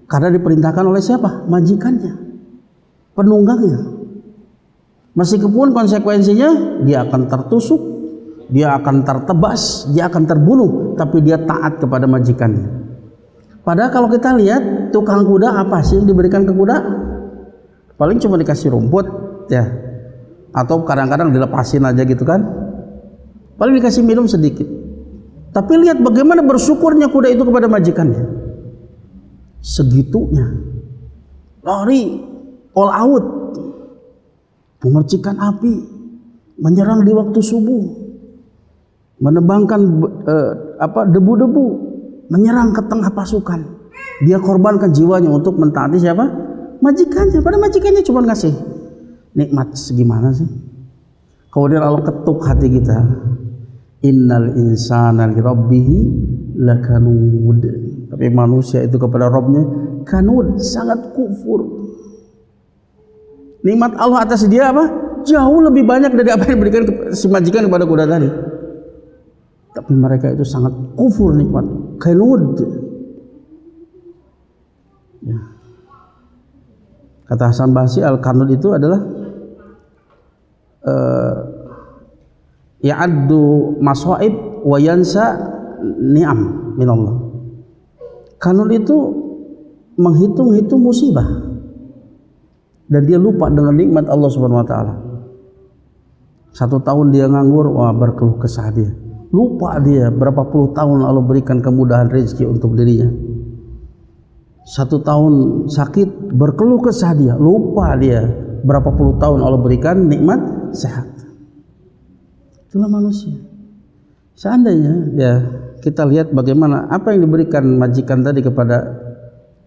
Karena diperintahkan oleh siapa? Majikannya, penunggangnya. Meskipun konsekuensinya dia akan tertusuk, dia akan tertebas, dia akan terbunuh, tapi dia taat kepada majikannya. Padahal kalau kita lihat tukang kuda, apa sih yang diberikan ke kuda? Paling cuma dikasih rumput ya, atau kadang-kadang dilepasin aja gitu kan, paling dikasih minum sedikit. Tapi lihat bagaimana bersyukurnya kuda itu kepada majikannya, segitunya lari all out, memercikan api, menyerang di waktu subuh, menebangkan debu-debu, menyerang ke tengah pasukan. Dia korbankan jiwanya untuk mentaati siapa? Majikannya. Pada majikannya cuma ngasih nikmat segimana sih. Kemudian Allah ketuk hati kita, innal insana li rabbihi lakanud, tapi manusia itu kepada Rabbnya kanud, sangat kufur. Nikmat Allah atas dia apa? Jauh lebih banyak dari apa yang diberikan si majikan kepada kuda tadi. Tapi mereka itu sangat kufur nikmat, kanud. Ya. Kata Hasan Basri, al-kanud itu adalah ya'addu masaib wa yansa ni'am minallah. Kanud itu menghitung-hitung musibah dan dia lupa dengan nikmat Allah Subhanahu wa taala. 1 tahun dia nganggur, wah berkeluh kesah dia. Lupa dia berapa puluh tahun Allah berikan kemudahan rezeki untuk dirinya. 1 tahun sakit, berkeluh kesah dia, lupa dia berapa puluh tahun Allah berikan nikmat sehat. Itulah manusia. Seandainya ya kita lihat bagaimana apa yang diberikan majikan tadi kepada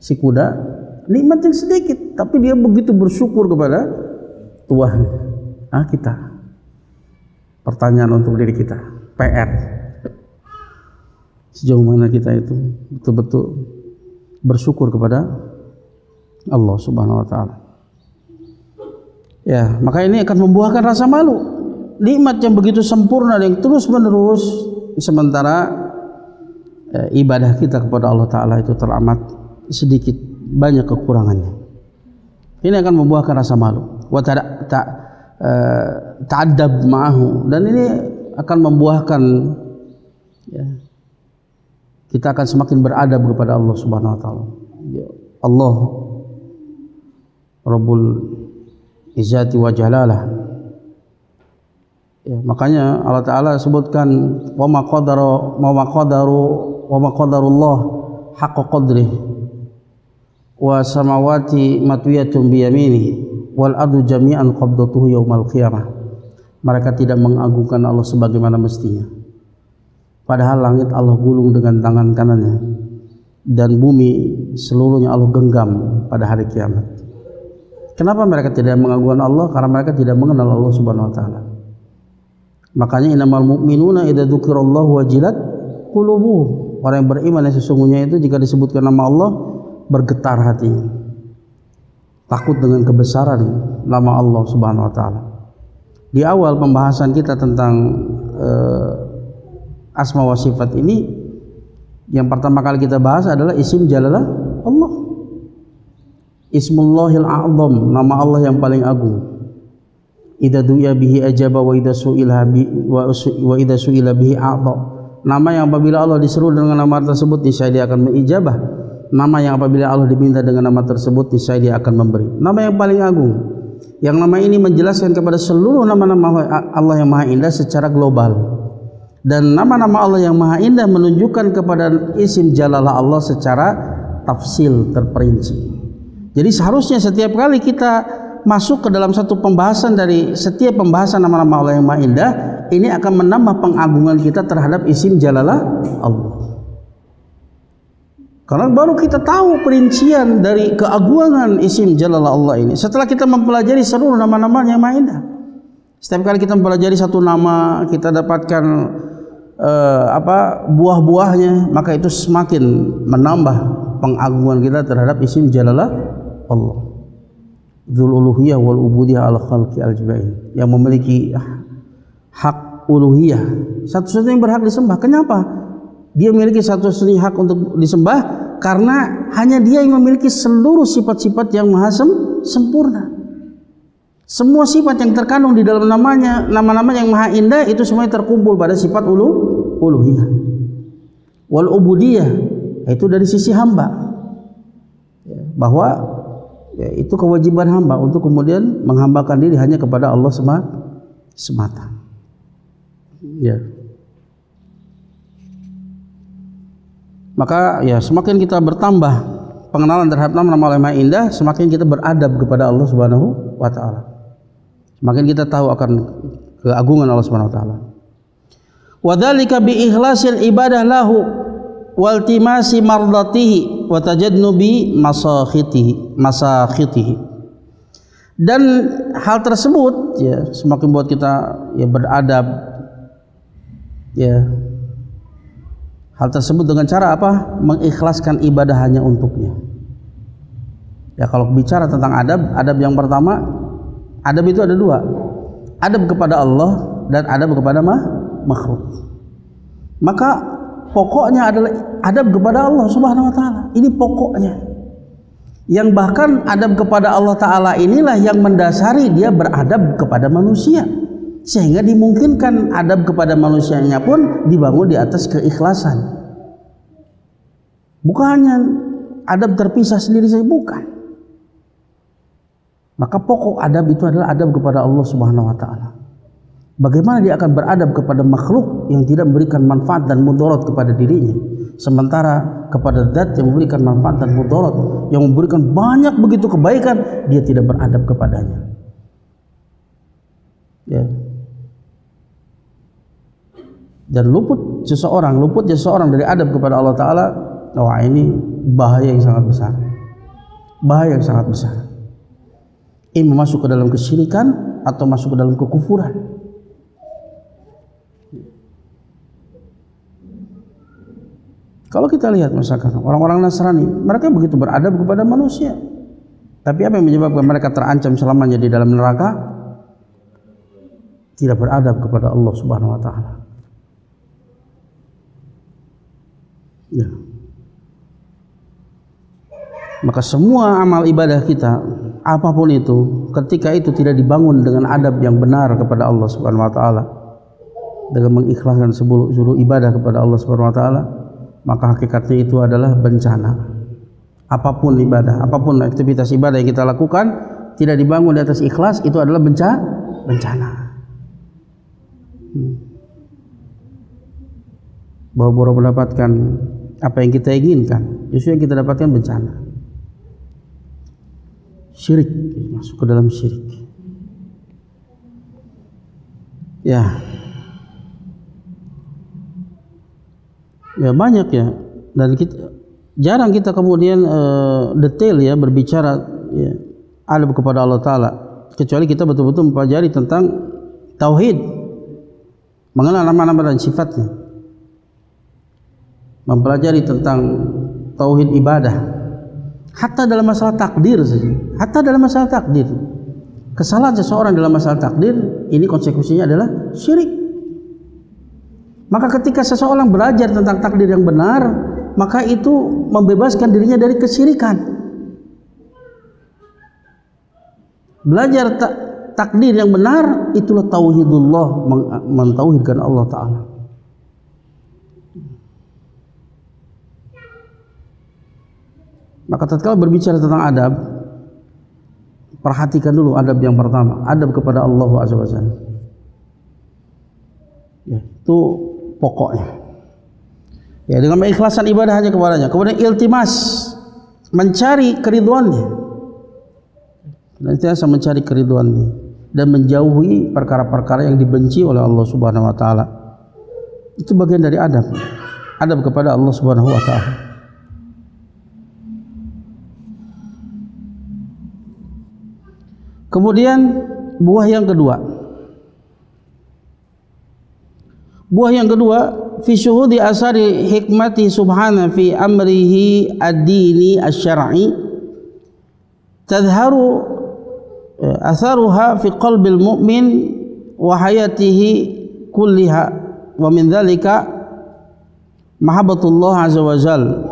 si kuda, nikmat yang sedikit, tapi dia begitu bersyukur kepada Tuhan. Kita pertanyaan untuk diri kita, PR, sejauh mana kita itu betul-betul bersyukur kepada Allah Subhanahu wa taala. Ya, maka ini akan membuahkan rasa malu. Nikmat yang begitu sempurna yang terus-menerus, sementara ibadah kita kepada Allah taala itu teramat sedikit, banyak kekurangannya. Ini akan membuahkan rasa malu. Wa ta'addab ma'ahu, dan ini akan membuahkan ya, kita akan semakin beradab kepada Allah Subhanahu wa taala. Allah Rabbul Izzati wa Jalalah. Ya, makanya Allah taala sebutkan wa ma qadarullah haqqa qadrih wa samawati matwiyatun bi yaminihi wal ardu jami'an qabdatuhu yaumal qiyamah. Mereka tidak mengagungkan Allah sebagaimana mestinya. Padahal langit Allah gulung dengan tangan kanannya dan bumi seluruhnya Allah genggam pada hari kiamat. Kenapa mereka tidak mengagungkan Allah? Karena mereka tidak mengenal Allah Subhanahu wa taala. Makanya innamal mu'minuna idza dzukirallahu wajilat qulubuhum. Orang yang beriman yang sesungguhnya itu jika disebutkan nama Allah bergetar hatinya. Takut dengan kebesaran nama Allah Subhanahu wa taala. Di awal pembahasan kita tentang asma wa sifat ini, Yang pertama kali kita bahas adalah isim jalalah Allah. Ismullahil a'zam, nama Allah yang paling agung. Idza du'iya bihi ajaba wa idza su'ila bihi a'ta. Nama yang apabila Allah diseru dengan nama tersebut niscaya dia akan mengijabah. Nama yang apabila Allah diminta dengan nama tersebut niscaya dia akan memberi. Nama yang paling agung. Yang nama ini menjelaskan kepada seluruh nama-nama Allah yang Maha Indah secara global. Dan nama-nama Allah yang Maha Indah menunjukkan kepada isim jalalah Allah secara tafsil terperinci. Jadi seharusnya setiap kali kita masuk ke dalam satu pembahasan dari setiap pembahasan nama-nama Allah yang Maha Indah, ini akan menambah pengagungan kita terhadap isim jalalah Allah. Karena baru kita tahu perincian dari keagungan isim jalalah Allah ini setelah kita mempelajari seluruh nama-nama yang Maha Indah. Setiap kali kita mempelajari satu nama, kita dapatkan buah-buahnya, maka itu semakin menambah pengagungan kita terhadap isim jalalah Allah. Dzul uluhiyah wal ubudiyah al khalqi al jibain, yang memiliki hak uluhiyah, satu-satunya yang berhak disembah. Kenapa dia memiliki satu-satunya hak untuk disembah? Karena hanya dia yang memiliki seluruh sifat-sifat yang maha sempurna. Semua sifat yang terkandung di dalam namanya, nama-nama yang maha indah itu semuanya terkumpul pada sifat uluhiyah. Wal ubudiyah, itu dari sisi hamba, bahwa itu kewajiban hamba untuk kemudian menghambakan diri hanya kepada Allah semata. Ya. Maka ya semakin kita bertambah pengenalan terhadap nama-nama Allah yang indah, semakin kita beradab kepada Allah Subhanahu wa taala. Semakin kita tahu akan keagungan Allah Subhanahu wa taala. Wa dzalika bi ikhlasil ibadah lahu wal timasi mardatihi wa tajadnubi masakhitihi. Dan hal tersebut ya semakin buat kita ya beradab, ya. Hal tersebut dengan cara apa? Mengikhlaskan ibadah hanya untuknya. Ya, kalau bicara tentang adab yang pertama, adab itu ada dua. Adab kepada Allah dan adab kepada makhluk. Maka pokoknya adalah adab kepada Allah Subhanahu wa taala. Ini pokoknya. Yang bahkan adab kepada Allah taala inilah yang mendasari dia beradab kepada manusia. Sehingga dimungkinkan adab kepada manusianya pun dibangun di atas keikhlasan. Bukan hanya adab terpisah sendiri saja, bukan. Maka pokok adab itu adalah adab kepada Allah Subhanahu wa taala. Bagaimana dia akan beradab kepada makhluk yang tidak memberikan manfaat dan mudarat kepada dirinya, sementara kepada zat yang memberikan manfaat dan mudarat, yang memberikan banyak begitu kebaikan, dia tidak beradab kepadanya. Ya. Dan luputnya seseorang dari adab kepada Allah Ta'ala, wah ini bahaya yang sangat besar. Bahaya yang sangat besar. Ini masuk ke dalam kesyirikan atau masuk ke dalam kekufuran. Kalau kita lihat misalkan orang-orang Nasrani, mereka begitu beradab kepada manusia. Tapi apa yang menyebabkan mereka terancam selamanya di dalam neraka? Tidak beradab kepada Allah Subhanahu wa taala. Ya. Maka semua amal ibadah kita, apapun itu, ketika itu tidak dibangun dengan adab yang benar kepada Allah Subhanahu wa taala, dengan mengikhlaskan seluruh ibadah kepada Allah Subhanahu wa taala, maka hakikatnya itu adalah bencana. Apapun ibadah, apapun aktivitas ibadah yang kita lakukan tidak dibangun di atas ikhlas, itu adalah bencana. Baru mendapatkan apa yang kita inginkan, justru yang kita dapatkan bencana. Syirik, masuk ke dalam syirik. Ya banyak ya, dan jarang kita kemudian detail ya berbicara ya, adab kepada Allah Ta'ala, kecuali kita betul-betul mempelajari tentang tauhid, mengenal nama-nama dan sifatnya, mempelajari tentang tauhid ibadah, hatta dalam masalah takdir saja. Hatta dalam masalah takdir, kesalahan seseorang dalam masalah takdir ini konsekuensinya adalah syirik. Maka ketika seseorang belajar tentang takdir yang benar, maka itu membebaskan dirinya dari kesyirikan. Belajar takdir yang benar, itulah tauhidullah, mentauhidkan Allah Ta'ala. Maka tatkala berbicara tentang adab, perhatikan dulu adab yang pertama, adab kepada Allah Azza wa Jalla. Ya, itu pokoknya. Ya, dengan mengikhlasan ibadah hanya kepadanya. Kemudian iltimas, mencari keriduannya. Nantiasa mencari keriduannya dan menjauhi perkara-perkara yang dibenci oleh Allah Subhanahu wa taala. Itu bagian dari adab. Adab kepada Allah Subhanahu wa taala. Kemudian buah yang kedua. Buah yang kedua, fi syuhudi asari hikmati subhana fi amrihi ad-dini asy-syar'i tadhharu atharuha fi qalbil mu'min wa hayatihi kulliha, wa min dhalika mahabbatullah azza wa jalla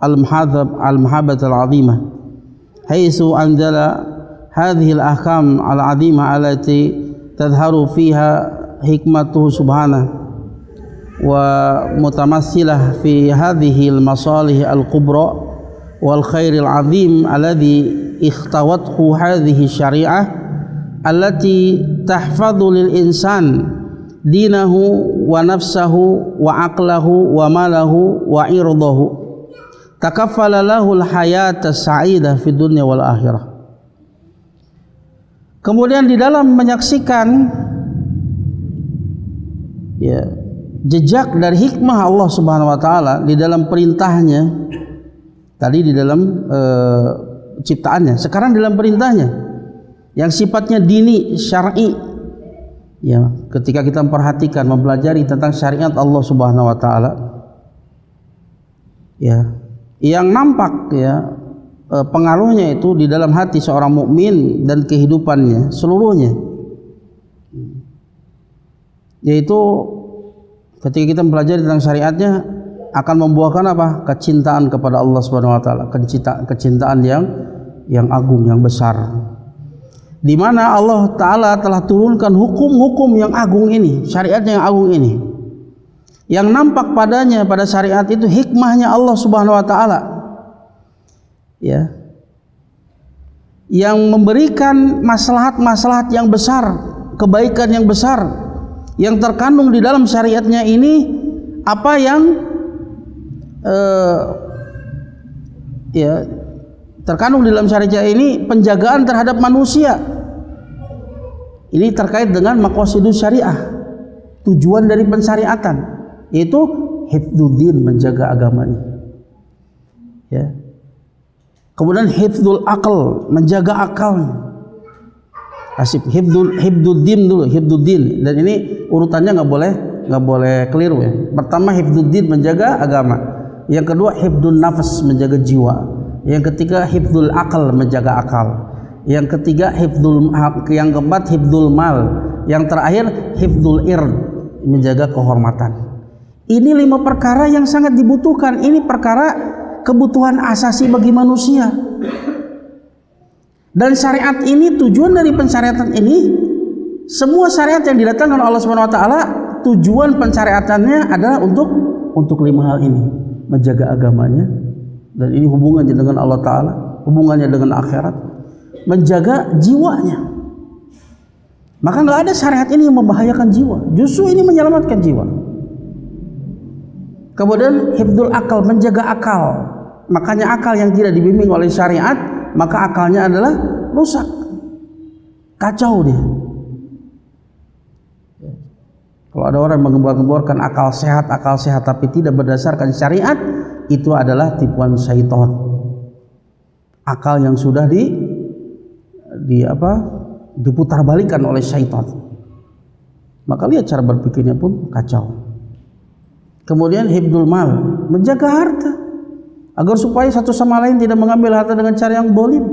al-mahabbatul 'azimah haitsu anzala hadhihi al-ahkam al-'azimah allati tadhharu fiha hikmatuhu subhanahu wa mutamassilah fi hadhihi al-masalih al-kubra wal khairil 'azim alladhi ikhtawathu hadhihi syari'ah allati tahfadhu lil insan dinahu wa nafsahu wa aqlahu wa malahu wa irdahu takaffala lahu al-hayata as-sa'idah fid dunya wal akhirah. Kemudian di dalam menyaksikan ya jejak dari hikmah Allah Subhanahu wa taala di dalam perintahnya, tadi di dalam ciptaannya, sekarang di dalam perintahnya yang sifatnya dini syar'i. Ya, ketika kita memperhatikan, mempelajari tentang syariat Allah Subhanahu wa taala, ya, yang nampak ya pengaruhnya itu di dalam hati seorang mukmin dan kehidupannya seluruhnya, yaitu ketika kita mempelajari tentang syariatnya akan membuahkan apa? Kecintaan kepada Allah Subhanahu wa taala, kecintaan yang agung, yang besar. Di mana Allah taala telah turunkan hukum-hukum yang agung ini, syariatnya yang agung ini. Yang nampak padanya pada syariat itu hikmahnya Allah Subhanahu wa taala. Ya. Yang memberikan maslahat-maslahat yang besar, kebaikan yang besar yang terkandung di dalam syariatnya ini, apa yang ya terkandung di dalam syariat ini, penjagaan terhadap manusia. Ini terkait dengan maqasidus syariah, tujuan dari pensyariatan, yaitu hifdzuddin, menjaga agamanya. Ya. Kemudian hifdzul aql, menjaga akalnya. Asif hifdzuddin dulu, hifdzuddin, dan ini urutannya nggak boleh keliru ya. Pertama hifdzuddin, menjaga agama. Yang kedua hifdzun nafs, menjaga jiwa. Yang ketiga hifdzul aql, menjaga akal. Yang ketiga yang keempat hifdzul mal. Yang terakhir hifdzul ird, menjaga kehormatan. Ini 5 perkara yang sangat dibutuhkan. Ini perkara kebutuhan asasi bagi manusia. Dan syariat ini, tujuan dari pensyariatan ini, semua syariat yang didatangkan Allah Subhanahu wa taala, tujuan pensyariatannya adalah untuk 5 hal ini. Menjaga agamanya, dan ini hubungannya dengan Allah taala, hubungannya dengan akhirat, menjaga jiwanya. Maka nggak ada syariat ini yang membahayakan jiwa, justru ini menyelamatkan jiwa. Kemudian hifdzul akal, menjaga akal. Makanya akal yang tidak dibimbing oleh syariat, maka akalnya adalah rusak, kacau dia. Kalau ada orang menggembor-gemborkan akal sehat tapi tidak berdasarkan syariat, itu adalah tipuan syaitan. Akal yang sudah diputarbalikkan oleh syaitan. Maka lihat cara berpikirnya pun kacau. Kemudian hifdzul mal, menjaga harta, agar supaya satu sama lain tidak mengambil harta dengan cara yang zalim.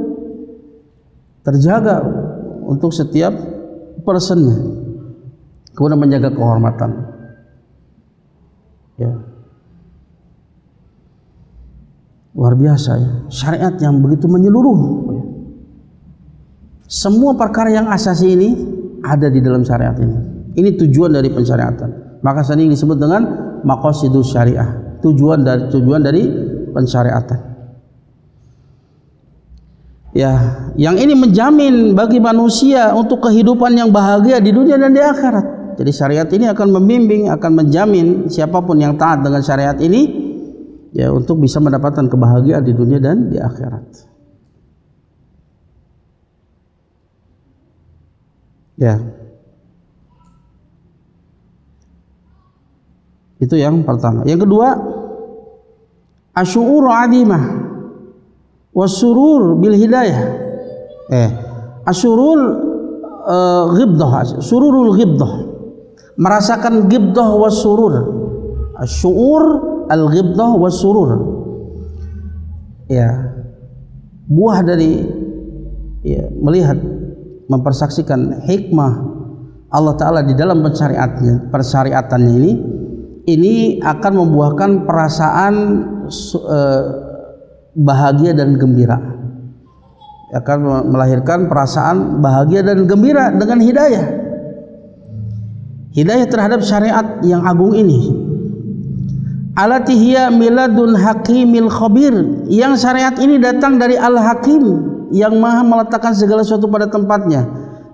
Terjaga untuk setiap personnya. Kemudian menjaga kehormatan. Ya. Luar biasa ya, syariat yang begitu menyeluruh. Semua perkara yang asasi ini ada di dalam syariat ini. Ini tujuan dari pensyariatan. Maka sering disebut dengan maqasidus syariah, tujuan dari pensyariatan. Ya, yang ini menjamin bagi manusia untuk kehidupan yang bahagia di dunia dan di akhirat. Jadi syariat ini akan membimbing, akan menjamin siapapun yang taat dengan syariat ini ya untuk bisa mendapatkan kebahagiaan di dunia dan di akhirat. Ya. Itu yang pertama. Yang kedua, asyu'ur 'azimah wasurur bil hidayah. Asyurul ghibdah, sururul ghibdah. Merasakan ghibdah wasurur. Asyu'ur al-ghibdah wasurur. Ya. Buah dari ya, melihat, mempersaksikan hikmah Allah Ta'ala di dalam persyariatannya ini akan membuahkan perasaan bahagia dan gembira, akan melahirkan perasaan bahagia dan gembira dengan hidayah terhadap syariat yang agung ini. Alati hiya miladun hakimil khabir, yang syariat ini datang dari Al-Hakim yang maha meletakkan segala sesuatu pada tempatnya,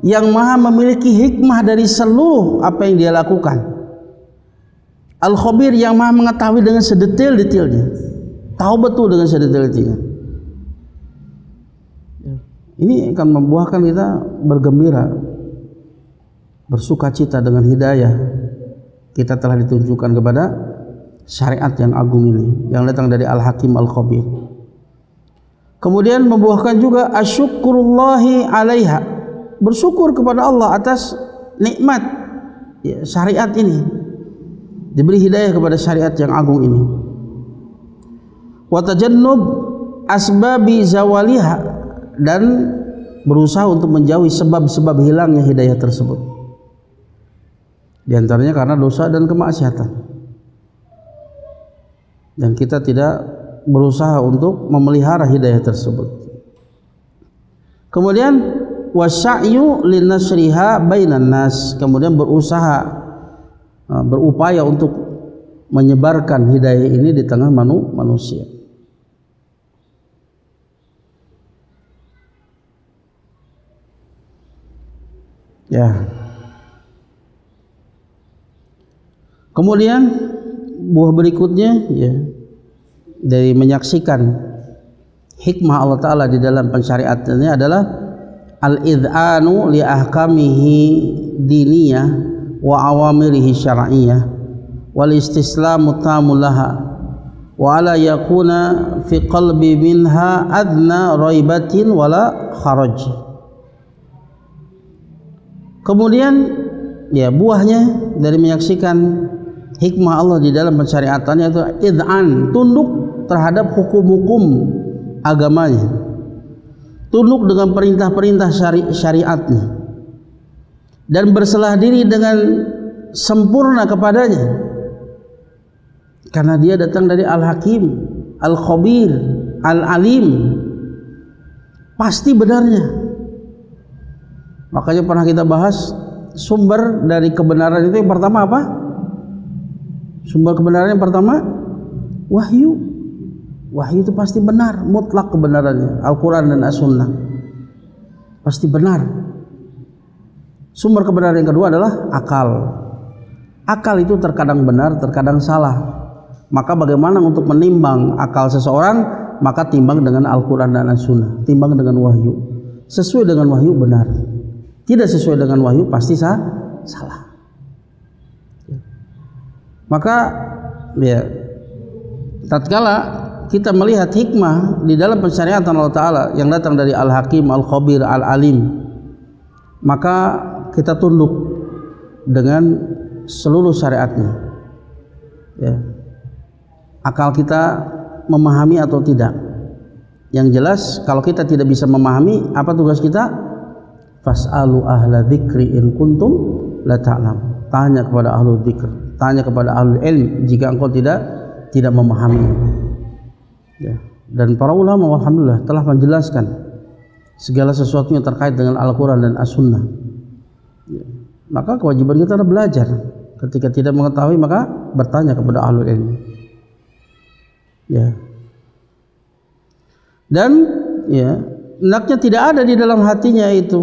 yang maha memiliki hikmah dari seluruh apa yang dia lakukan. Al-Khabir yang maha mengetahui dengan sedetail-detailnya, tahu betul dengan sedetail-detailnya. Ini akan membuahkan kita bergembira, bersukacita dengan hidayah kita telah ditunjukkan kepada syariat yang agung ini yang datang dari Al-Hakim Al-Khabir. Kemudian membuahkan juga asyukurullahi alaiha, bersyukur kepada Allah atas nikmat ya, syariat ini, diberi hidayah kepada syariat yang agung ini. Wa tajannub asbabi zawaliha, dan berusaha untuk menjauhi sebab-sebab hilangnya hidayah tersebut. Di antaranya karena dosa dan kemaksiatan. Dan kita tidak berusaha untuk memelihara hidayah tersebut. Kemudian wasa'yu linasriha bainan nas, kemudian berupaya untuk menyebarkan hidayah ini di tengah manusia. Ya. Kemudian buah berikutnya ya, dari menyaksikan hikmah Allah Ta'ala di dalam pensyariatannya adalah al-idhanu li ahkamihi diniyah wa awamirihi syar'iyyah wal istislamu tamulaha wa ala yakuna fi qalbi minha adna raibatin wala kharaj. Kemudian ya buahnya dari menyaksikan hikmah Allah di dalam pensyariatannya itu id'an, tunduk terhadap hukum-hukum agamanya, tunduk dengan perintah-perintah syariatnya, dan berserah diri dengan sempurna kepadanya, karena dia datang dari Al-Hakim, Al-Khabir, Al-Alim, pasti benarnya. Makanya pernah kita bahas sumber dari kebenaran itu yang pertama apa? Sumber kebenaran yang pertama wahyu. Wahyu itu pasti benar, mutlak kebenarannya. Al-Quran dan As-Sunnah pasti benar. Sumber kebenaran yang kedua adalah akal. Akal itu terkadang benar, terkadang salah. Maka bagaimana untuk menimbang akal seseorang? Maka timbang dengan Al-Quran dan As-Sunnah, timbang dengan wahyu. Sesuai dengan wahyu benar, tidak sesuai dengan wahyu pasti salah. Maka ya, tatkala kita melihat hikmah di dalam pensyariatan Allah Ta'ala yang datang dari Al-Hakim, Al-Khabir, Al-Alim, maka kita tunduk dengan seluruh syariatnya ya. Akal kita memahami atau tidak. Yang jelas kalau kita tidak bisa memahami, apa tugas kita? Fas'alu ahla dzikri in kuntum la ta'lam. Tanya kepada ahlu dzikr tanya kepada ahlul ilm jika engkau tidak memahami. Ya. Dan para ulama alhamdulillah telah menjelaskan segala sesuatu yang terkait dengan Al-Quran dan As-Sunnah. Ya. Maka kewajiban kita adalah belajar. Ketika tidak mengetahui maka bertanya kepada ahlul ilm. Ya. Dan ya, hendaknya tidak ada di dalam hatinya itu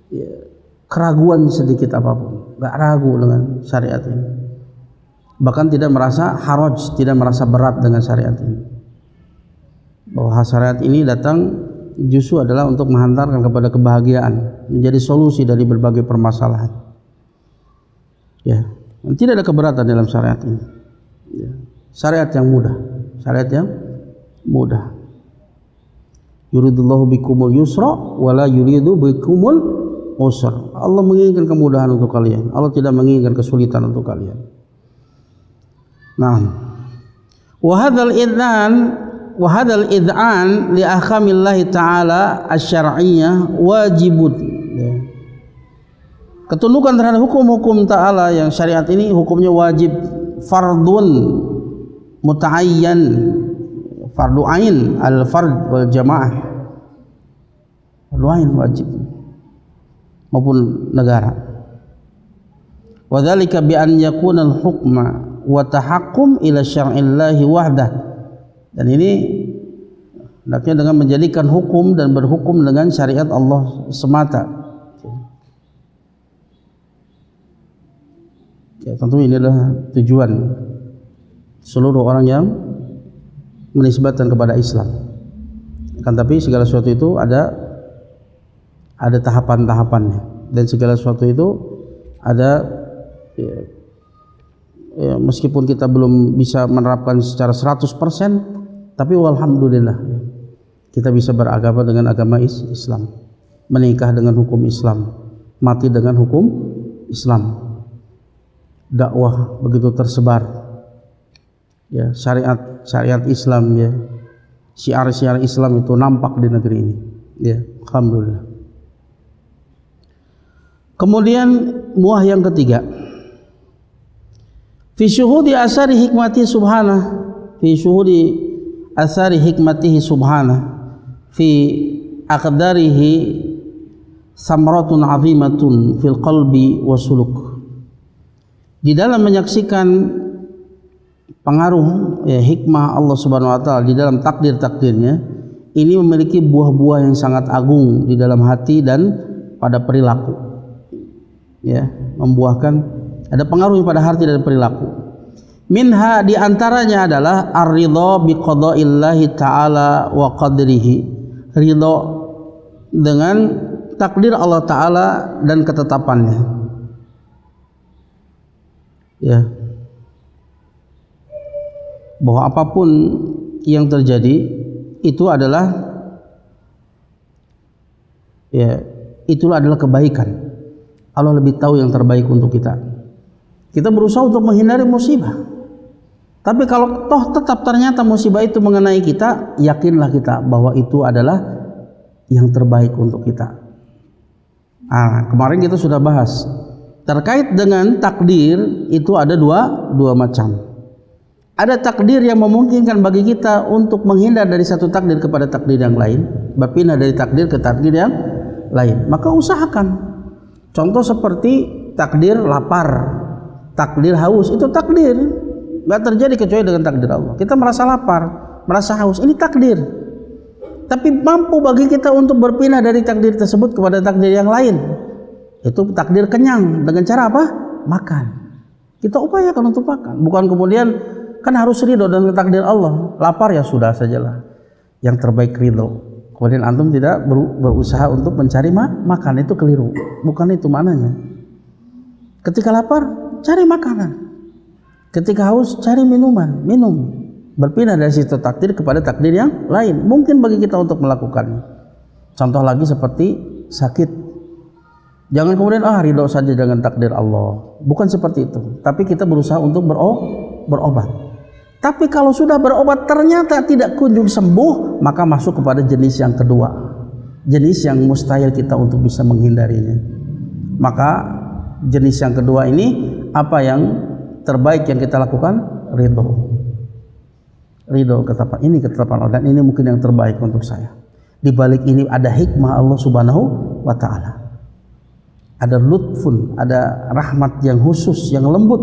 ya, keraguan sedikit apapun, nggak ragu dengan syariat ini, bahkan tidak merasa haraj, tidak merasa berat dengan syariat ini, bahwa syariat ini datang justru adalah untuk menghantarkan kepada kebahagiaan, menjadi solusi dari berbagai permasalahan. Ya, tidak ada keberatan dalam syariat ini. Ya. Syariat yang mudah, syariat yang mudah. Yuridullahu bikumul yusra wala yuridu bikumul usra. Allah menginginkan kemudahan untuk kalian. Allah tidak menginginkan kesulitan untuk kalian. Nah, wa hadzal id'an li ahkamillahi ta'ala asy-syar'iyyah wajibun. Ketundukan terhadap hukum-hukum ta'ala yang syariat ini hukumnya wajib, fardun muta'ayyan, fardu ain, al-fard wal jamaah, fardu ain wajib maupun negara. Wa dzalika bi an yakuna al-hukma wa tahakkum ila syar'illahi wahdah. Dan ini hendaknya dengan menjadikan hukum dan berhukum dengan syariat Allah semata. Ya, tentu ini adalah tujuan seluruh orang yang menisbatkan kepada Islam. Kan tapi segala sesuatu itu ada tahapan-tahapannya, dan segala sesuatu itu ada meskipun kita belum bisa menerapkan secara 100%, tapi alhamdulillah kita bisa beragama dengan agama Islam, menikah dengan hukum Islam, mati dengan hukum Islam, dakwah begitu tersebar. Ya, syariat Islam, ya, syiar-syiar Islam itu nampak di negeri ini, ya, alhamdulillah. Kemudian buah yang ketiga, fi syuhudi asari hikmati subhanah, fi syuhudi asari hikmatihi subhanah, fi aqdarihi samratun azimatun fil qalbi wa suluk. Di dalam menyaksikan pengaruh hikmah Allah Subhanahu wa taala di dalam takdir-takdirnya, ini memiliki buah-buah yang sangat agung di dalam hati dan pada perilaku. Ya, membuahkan ada pengaruh pada hati dan perilaku. Minha, di antaranya adalah ar-ridha bi qada'illahi ta'ala wa qadrihi. Ridha dengan takdir Allah taala dan ketetapannya. Ya, bahwa apapun yang terjadi itu adalah itulah adalah kebaikan. Allah lebih tahu yang terbaik untuk kita. Kita berusaha untuk menghindari musibah, tapi kalau toh tetap ternyata musibah itu mengenai kita, yakinlah kita bahwa itu adalah yang terbaik untuk kita. Kemarin kita sudah bahas terkait dengan takdir, itu ada dua macam. Ada takdir yang memungkinkan bagi kita untuk menghindar dari satu takdir kepada takdir yang lain, berpindah dari takdir ke takdir yang lain, maka usahakan. Contoh seperti takdir lapar, takdir haus, itu takdir, nggak terjadi kecuali dengan takdir Allah. Kita merasa lapar, merasa haus, ini takdir. Tapi mampu bagi kita untuk berpindah dari takdir tersebut kepada takdir yang lain, itu takdir kenyang. Dengan cara apa? Makan. Kita upayakan untuk makan, bukan kemudian kan harus ridho dengan takdir Allah. Lapar ya sudah sajalah, yang terbaik ridho. Kemudian antum tidak berusaha untuk mencari makan, itu keliru. Bukan itu maknanya. Ketika lapar, cari makanan. Ketika haus, cari minuman, minum. Berpindah dari situ takdir kepada takdir yang lain. Mungkin bagi kita untuk melakukannya. Contoh lagi seperti sakit. Jangan kemudian ridho saja dengan takdir Allah. Bukan seperti itu. Tapi kita berusaha untuk berobat. Tapi kalau sudah berobat ternyata tidak kunjung sembuh, maka masuk kepada jenis yang kedua, jenis yang mustahil kita untuk bisa menghindarinya. Maka jenis yang kedua ini apa yang terbaik yang kita lakukan ridho ketetapan ini, ketetapan Allah, dan ini mungkin yang terbaik untuk saya. Di balik ini ada hikmah Allah Subhanahu wa taala. Ada lutfun, ada rahmat yang khusus, yang lembut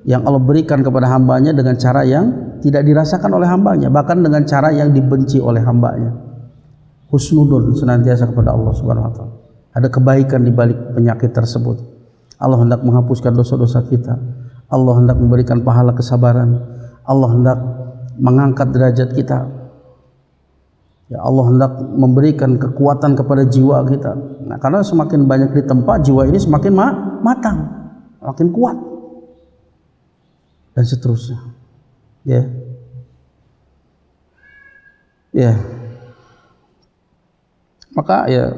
yang Allah berikan kepada hambanya dengan cara yang tidak dirasakan oleh hambanya, bahkan dengan cara yang dibenci oleh hambanya. Husnudun senantiasa kepada Allah Subhanahu wa taala. Ada kebaikan di balik penyakit tersebut. Allah hendak menghapuskan dosa-dosa kita. Allah hendak memberikan pahala kesabaran. Allah hendak mengangkat derajat kita. Ya, Allah hendak memberikan kekuatan kepada jiwa kita. Nah, karena semakin banyak ditempa, jiwa ini semakin matang, makin kuat, dan seterusnya. Ya. Maka ya,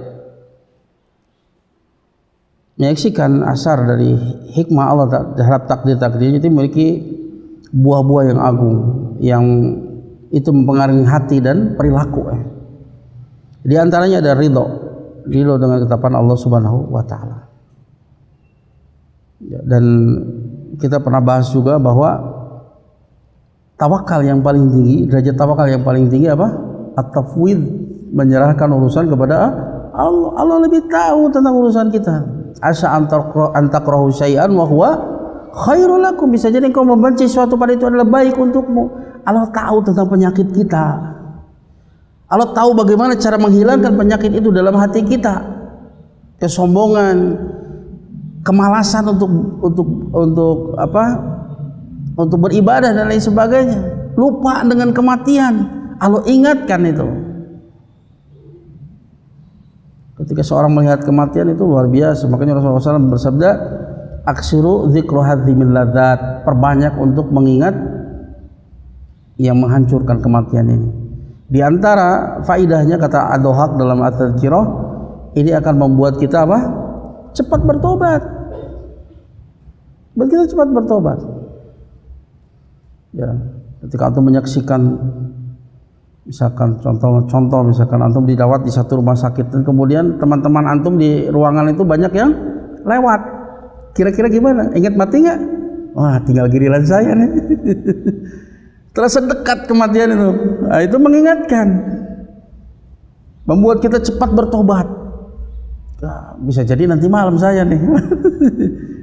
menyaksikan asar dari hikmah Allah terhadap takdir-takdir itu memiliki buah-buah yang agung, yang itu mempengaruhi hati dan perilaku. Di antaranya ada ridho dengan ketetapan Allah Subhanahu wa taala. Dan kita pernah bahas juga bahwa tawakal yang paling tinggi, derajat tawakal yang paling tinggi apa? At-tafwid, menyerahkan urusan kepada Allah. Allah lebih tahu tentang urusan kita. Asa antakrahu syai'an wa huwa khairul lakum. Bisa jadi engkau membenci sesuatu pada itu adalah baik untukmu. Allah tahu tentang penyakit kita. Allah tahu bagaimana cara menghilangkan penyakit itu dalam hati kita. Kesombongan, kemalasan untuk beribadah dan lain sebagainya. Lupa dengan kematian. Allah ingatkan itu. Ketika seorang melihat kematian itu luar biasa. Makanya Rasulullah SAW bersabda, aksiru dzikru hadzimil ladzat, perbanyak untuk mengingat yang menghancurkan kematian ini. Di antara faidahnya, kata Ad-Dhahhak dalam At-Tadhkirah, ini akan membuat kita apa? Cepat bertobat. Buat kita cepat bertobat. Ya, ketika antum menyaksikan, misalkan contoh misalkan antum dirawat di satu rumah sakit dan kemudian teman-teman antum di ruangan itu banyak yang lewat, kira-kira gimana? Ingat mati nggak? Wah, tinggal giliran saya nih. Terasa dekat kematian itu. Nah, itu mengingatkan, membuat kita cepat bertobat. Nah, bisa jadi nanti malam saya nih.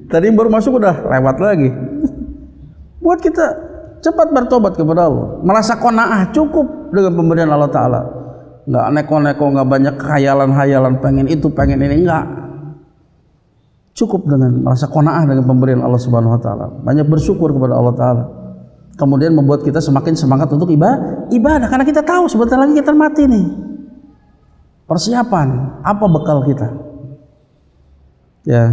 Tadi baru masuk udah lewat lagi. Buat kita cepat bertobat kepada Allah, merasa qanaah, cukup dengan pemberian Allah Ta'ala. Nggak neko-neko, nggak banyak khayalan-hayalan, pengen itu, pengen ini, enggak. Cukup dengan merasa qanaah dengan pemberian Allah Subhanahu wa Ta'ala. Banyak bersyukur kepada Allah Ta'ala. Kemudian membuat kita semakin semangat untuk ibadah, karena kita tahu sebentar lagi kita mati nih. Persiapan, apa bekal kita? Ya.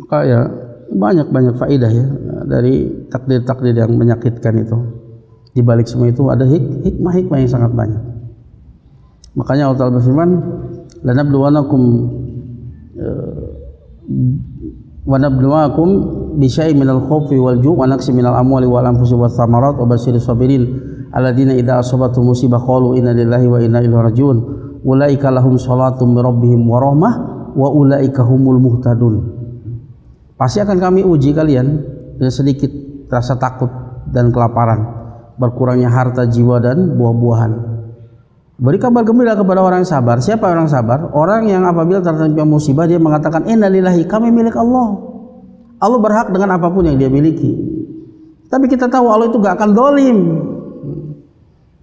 Maka ya banyak faidah ya dari takdir-takdir yang menyakitkan itu. Di balik semua itu ada hikmah-hikmah yang sangat banyak. Makanya Allah Ta'ala berfirman, lanabluwanakum wa nabluwakum bi syai'in minal khawfi wal ju' wa naqsi minal amwali wal anfusi wath thamarat wa basyiris sabirin alladzina idza asabathum musibah qalu inna lillahi wa inna ilaihi raji'un ulaika lahum shalatum min rabbihim wa rahmah wa ulaika humul muhtadun. Pasti akan kami uji kalian dengan sedikit rasa takut dan kelaparan, berkurangnya harta, jiwa dan buah-buahan. Beri kabar gembira kepada orang yang sabar. Siapa orang sabar? Orang yang apabila tertimpa musibah dia mengatakan inna lillahi, kami milik Allah. Allah berhak dengan apapun yang dia miliki. Tapi kita tahu Allah itu gak akan zalim.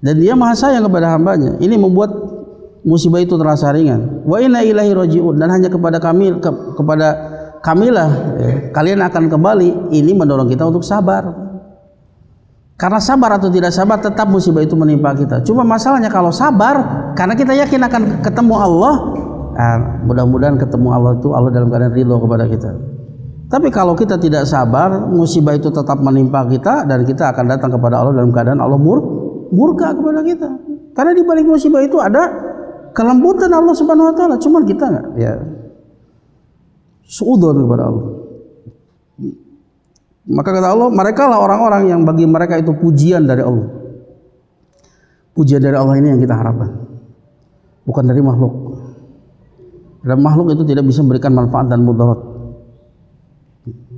Dan dia maha sayang kepada hambanya. Ini membuat musibah itu terasa ringan. Wa inna ilaihi raji'un, dan hanya kepada kamilah kalian akan kembali. Ini mendorong kita untuk sabar. Karena sabar atau tidak sabar tetap musibah itu menimpa kita. Cuma masalahnya kalau sabar karena kita yakin akan ketemu Allah, mudah-mudahan ketemu Allah itu Allah dalam keadaan ridho kepada kita. Tapi kalau kita tidak sabar, musibah itu tetap menimpa kita dan kita akan datang kepada Allah dalam keadaan Allah murka kepada kita. Karena di balik musibah itu ada kelembutan Allah Subhanahu wa taala. Cuman kita enggak ya suudzon kepada Allah. Maka kata Allah, mereka lah orang-orang yang bagi mereka itu pujian dari Allah. Pujian dari Allah ini yang kita harapkan, bukan dari makhluk. Dan makhluk itu tidak bisa memberikan manfaat dan mudarat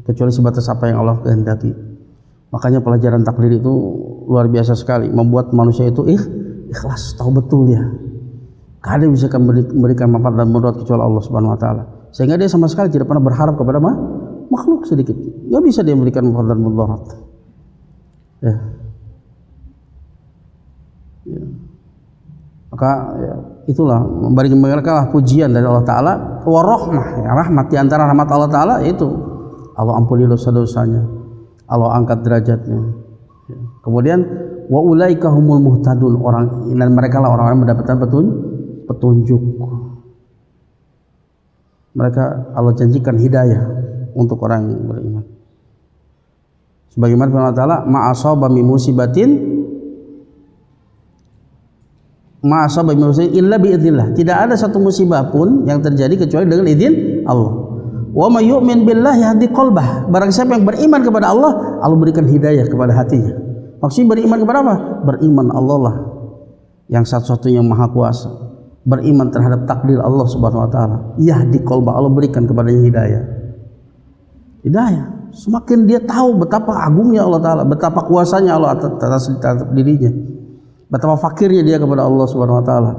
kecuali sebatas apa yang Allah kehendaki. Makanya pelajaran takdir itu luar biasa sekali, membuat manusia itu ikhlas, tahu betul dia gak ada yang bisa memberikan manfaat dan mudarat kecuali Allah Subhanahu wa taala. Sehingga dia sama sekali tidak pernah berharap kepada makhluk sedikit. Gak bisa dia memberikan manfaat dan mudarat. Ya. Maka ya, itulah memberikan mereka pujian dari Allah Taala, warahmah, ya, rahmat di antara rahmat Allah Taala itu Allah ampuni dosa-dosanya, Allah angkat derajatnya. Ya. Kemudian wa ulaika humul muhtadun, orang dan mereka lah orang-orang mendapatkan petunjuk. Mereka Allah janjikan hidayah untuk orang yang beriman. Sebagaimana firman Allah Taala, ma'asaba min musibatin illa biidznillah. Tidak ada satu musibah pun yang terjadi kecuali dengan izin Allah. Wa may yu'min billahi yahdi qalbah. Barang siapa yang beriman kepada Allah, Allah berikan hidayah kepada hatinya. Maksudnya beriman kepada apa? Beriman Allah lah yang satu-satunya yang maha kuasa. Beriman terhadap takdir Allah Subhanahu wa taala. Yahdi qalbah, Allah berikan kepadanya hidayah. Hidayah. Semakin dia tahu betapa agungnya Allah taala, betapa kuasanya Allah atas dirinya. Betapa fakirnya dia kepada Allah Subhanahu wa taala.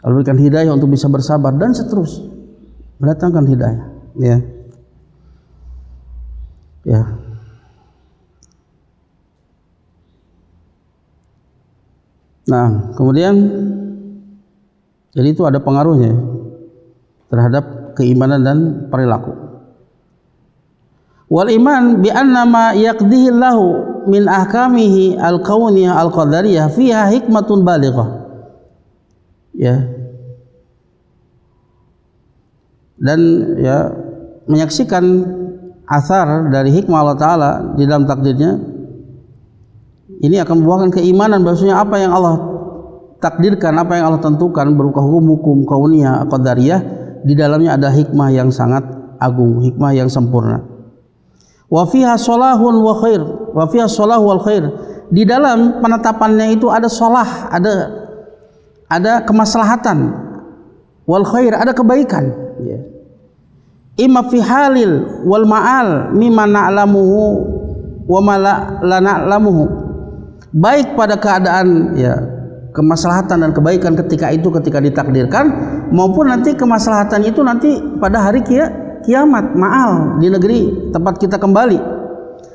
Allah berikan hidayah untuk bisa bersabar dan seterusnya. Mendatangkan hidayah, ya. Ya. Nah, kemudian jadi itu ada pengaruhnya terhadap keimanan dan perilaku. Wal iman bi anna ma yaqdihi Allahu min ahkamihi al-kauniyah al-qadariyah fiha hikmatun balighah. Ya. Dan ya menyaksikan asar dari hikmah Allah Ta'ala di dalam takdirnya ini akan membuahkan keimanan bahwasanya apa yang Allah takdirkan, apa yang Allah tentukan berupa hukum kauniyah qadariyah, di dalamnya ada hikmah yang sangat agung, hikmah yang sempurna. Wa fiha salahun wa khair, wa fiha salahu wal khair. Di dalam penetapannya itu ada salah, ada kemaslahatan, wal khair, ada kebaikan. Ya. Imma fi halil wal ma'al mimma na'lamuhu wa ma la na'lamuhu. Baik pada keadaan ya kemaslahatan dan kebaikan ketika ditakdirkan, maupun nanti kemaslahatan itu nanti pada hari kiamat, ma'al, di negeri tempat kita kembali,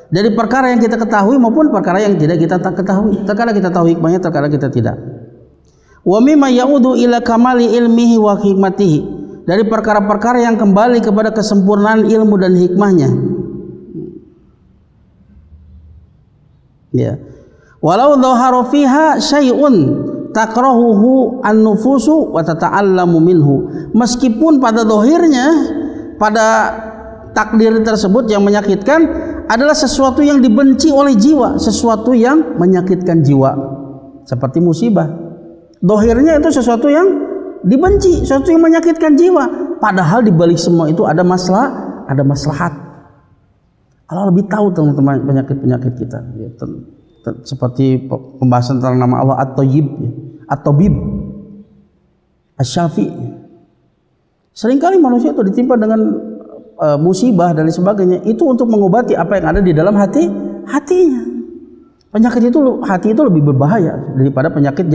dari perkara yang kita ketahui maupun perkara yang tidak kita ketahui. Terkadang kita tahu hikmahnya, terkadang kita tidak. Wa mimma ya'udu ila kamali ilmihi wa hikmatihi, dari perkara-perkara yang kembali kepada kesempurnaan ilmu dan hikmahnya. Ya. Walau dhahara fiha syai'un takrahuhu an-nufusu wa tata'allamu minhu. Meskipun pada zahirnya, pada takdir tersebut yang menyakitkan adalah sesuatu yang dibenci oleh jiwa, sesuatu yang menyakitkan jiwa, seperti musibah. Zahirnya itu sesuatu yang dibenci, sesuatu yang menyakitkan jiwa, padahal di balik semua itu ada maslahat. Allah lebih tahu tentang penyakit-penyakit kita. Ya, seperti pembahasan tentang nama Allah At-Tayyib, At-Tabib, Asy-Syafi'. Seringkali manusia itu ditimpa dengan musibah dan sebagainya, itu untuk mengobati apa yang ada di dalam hatinya. Penyakit itu, hati itu lebih berbahaya daripada penyakit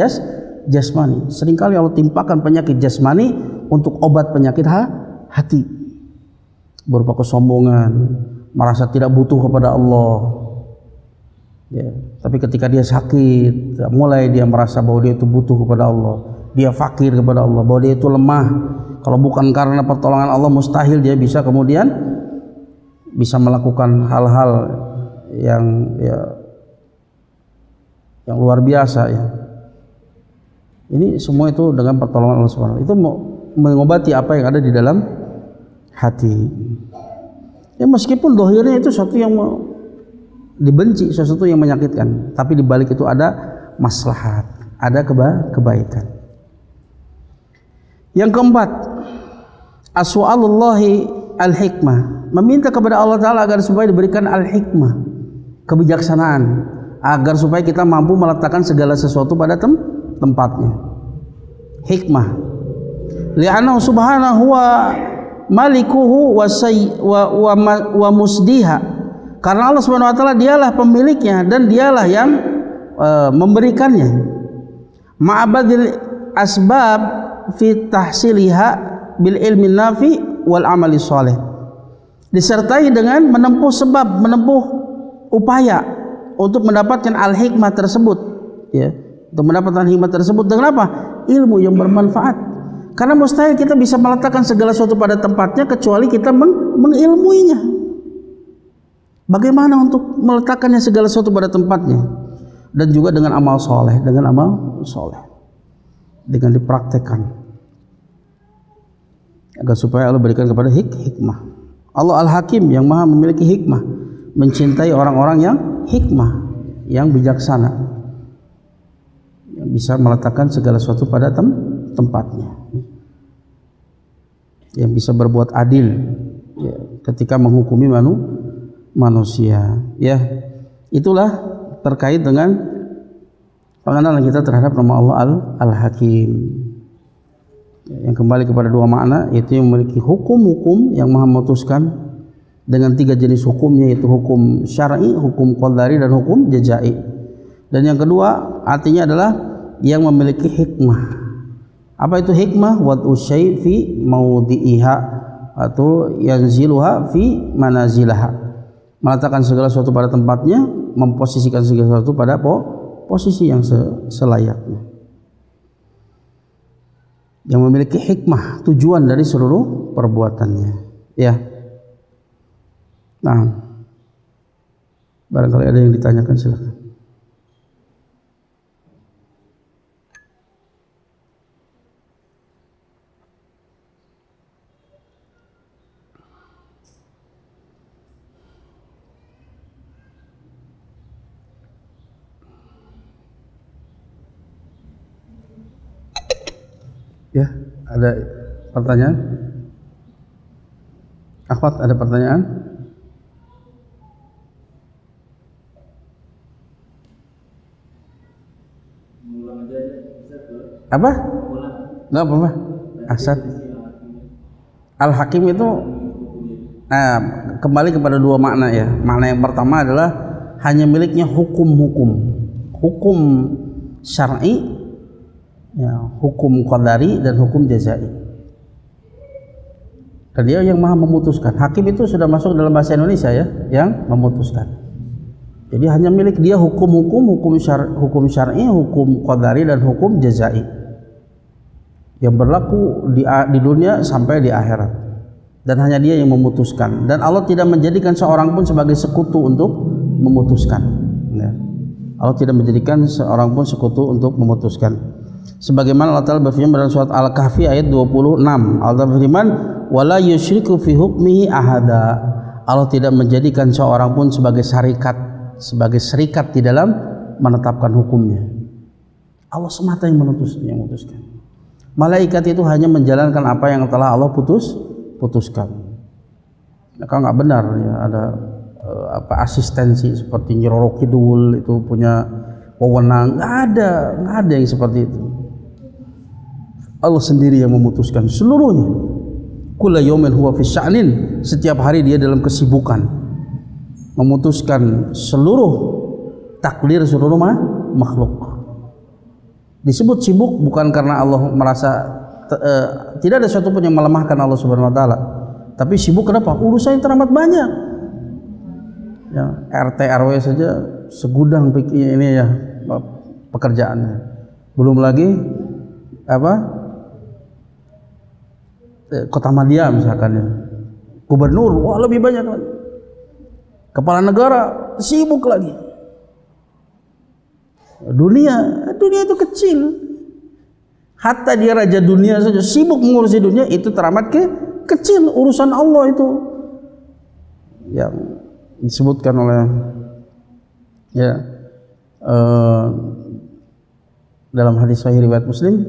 jasmani. Seringkali Allah timpakan penyakit jasmani untuk obat penyakit hati, berupa kesombongan, merasa tidak butuh kepada Allah. Ya, tapi ketika dia sakit, mulai dia merasa bahwa dia itu butuh kepada Allah, dia fakir kepada Allah, bahwa dia itu lemah. Kalau bukan karena pertolongan Allah, mustahil dia bisa kemudian bisa melakukan hal-hal yang luar biasa ya. Ini semua itu dengan pertolongan Allah Subhanahu wa taala. Itu mengobati apa yang ada di dalam hati. Ya, meskipun zahirnya itu sesuatu yang dibenci, sesuatu yang menyakitkan, tapi di balik itu ada maslahat, ada kebaikan. Yang keempat, as'alullahi al-hikmah, meminta kepada Allah Ta'ala agar supaya diberikan al-hikmah, kebijaksanaan, agar supaya kita mampu meletakkan segala sesuatu pada tempatnya. Hikmah. li'annahu subhanahu wa malikuhu wa musdiha, karena Allah Subhanahu wa taala dialah pemiliknya dan dialah yang memberikannya. Ma'abadil asbab fi tahsiliha bil ilmi nafi wal amali shalih, disertai dengan menempuh sebab, menempuh upaya untuk mendapatkan al-hikmah tersebut, ya, untuk mendapatkan hikmah tersebut dengan apa? Ilmu yang bermanfaat. Karena mustahil kita bisa meletakkan segala sesuatu pada tempatnya kecuali kita mengilmuinya. Bagaimana untuk meletakkannya segala sesuatu pada tempatnya? Dan juga dengan amal soleh, dengan dipraktekkan, agar supaya Allah berikan kepada hikmah. Allah Al-Hakim yang maha memiliki hikmah, mencintai orang-orang yang hikmah, yang bijaksana, yang bisa meletakkan segala sesuatu pada tempatnya, yang bisa berbuat adil, ya, ketika menghukumi manusia, ya. Itulah terkait dengan pengenalan kita terhadap nama Allah Al-Hakim, yang kembali kepada dua makna, yaitu yang memiliki hukum-hukum yang maha memutuskan dengan tiga jenis hukumnya, yaitu hukum syar'i, hukum qadari, dan hukum jazai. Dan yang kedua artinya adalah yang memiliki hikmah. Apa itu hikmah? Wad'u syai' fi maudhi'iha atau yanziluha fi manazilaha, meletakkan segala sesuatu pada tempatnya, memposisikan segala sesuatu pada posisi yang selayaknya, yang memiliki hikmah, tujuan dari seluruh perbuatannya, ya. Nah, barangkali ada yang ditanyakan, silakan. Ya, ada pertanyaan? Akhwat, ada pertanyaan? Apa? Enggak apa-apa. Asad. Al-Hakim itu kembali kepada dua makna, ya. Makna yang pertama adalah hanya miliknya hukum syar'i, ya, hukum qadari, dan hukum jazai. Dan dia yang maha memutuskan. Hakim itu sudah masuk dalam bahasa Indonesia, ya, yang memutuskan. Jadi hanya milik dia hukum syar'i, hukum qadari, dan hukum jazai yang berlaku di dunia sampai di akhirat. Dan hanya dia yang memutuskan. Dan Allah tidak menjadikan seorang pun sebagai sekutu untuk memutuskan, ya. Allah tidak menjadikan seorang pun sekutu untuk memutuskan. Sebagaimana Allah Ta'ala berfirman dalam surat Al-Kahfi ayat 26, Allah berfirman, wala yusyriku fi hukmihi ahada. Allah tidak menjadikan seorang pun sebagai serikat di dalam menetapkan hukumnya. Allah semata yang memutuskan. Malaikat itu hanya menjalankan apa yang telah Allah putuskan. Maka nggak benar, ya, ada asistensi seperti Nyi Roro Kidul itu punya wewenang. Nggak ada yang seperti itu. Allah sendiri yang memutuskan seluruhnya. Kulla yaumin huwa fi sya'nin, setiap hari dia dalam kesibukan memutuskan seluruh takdir seluruh makhluk. Disebut sibuk bukan karena Allah merasa tidak ada sesuatu pun yang melemahkan Allah Subhanahu wa taala. Tapi sibuk kenapa? Urusannya teramat banyak. Ya, RT RW saja segudang ini, ya, pekerjaannya. Belum lagi Kota Madia misalkan, ya. Gubernur, wah lebih banyak lagi. Kepala negara sibuk lagi. Dunia itu kecil. Hatta dia raja dunia saja sibuk mengurusi dunia, itu teramat kecil. Urusan Allah itu yang disebutkan oleh, ya, dalam hadis sahih riwayat Muslim,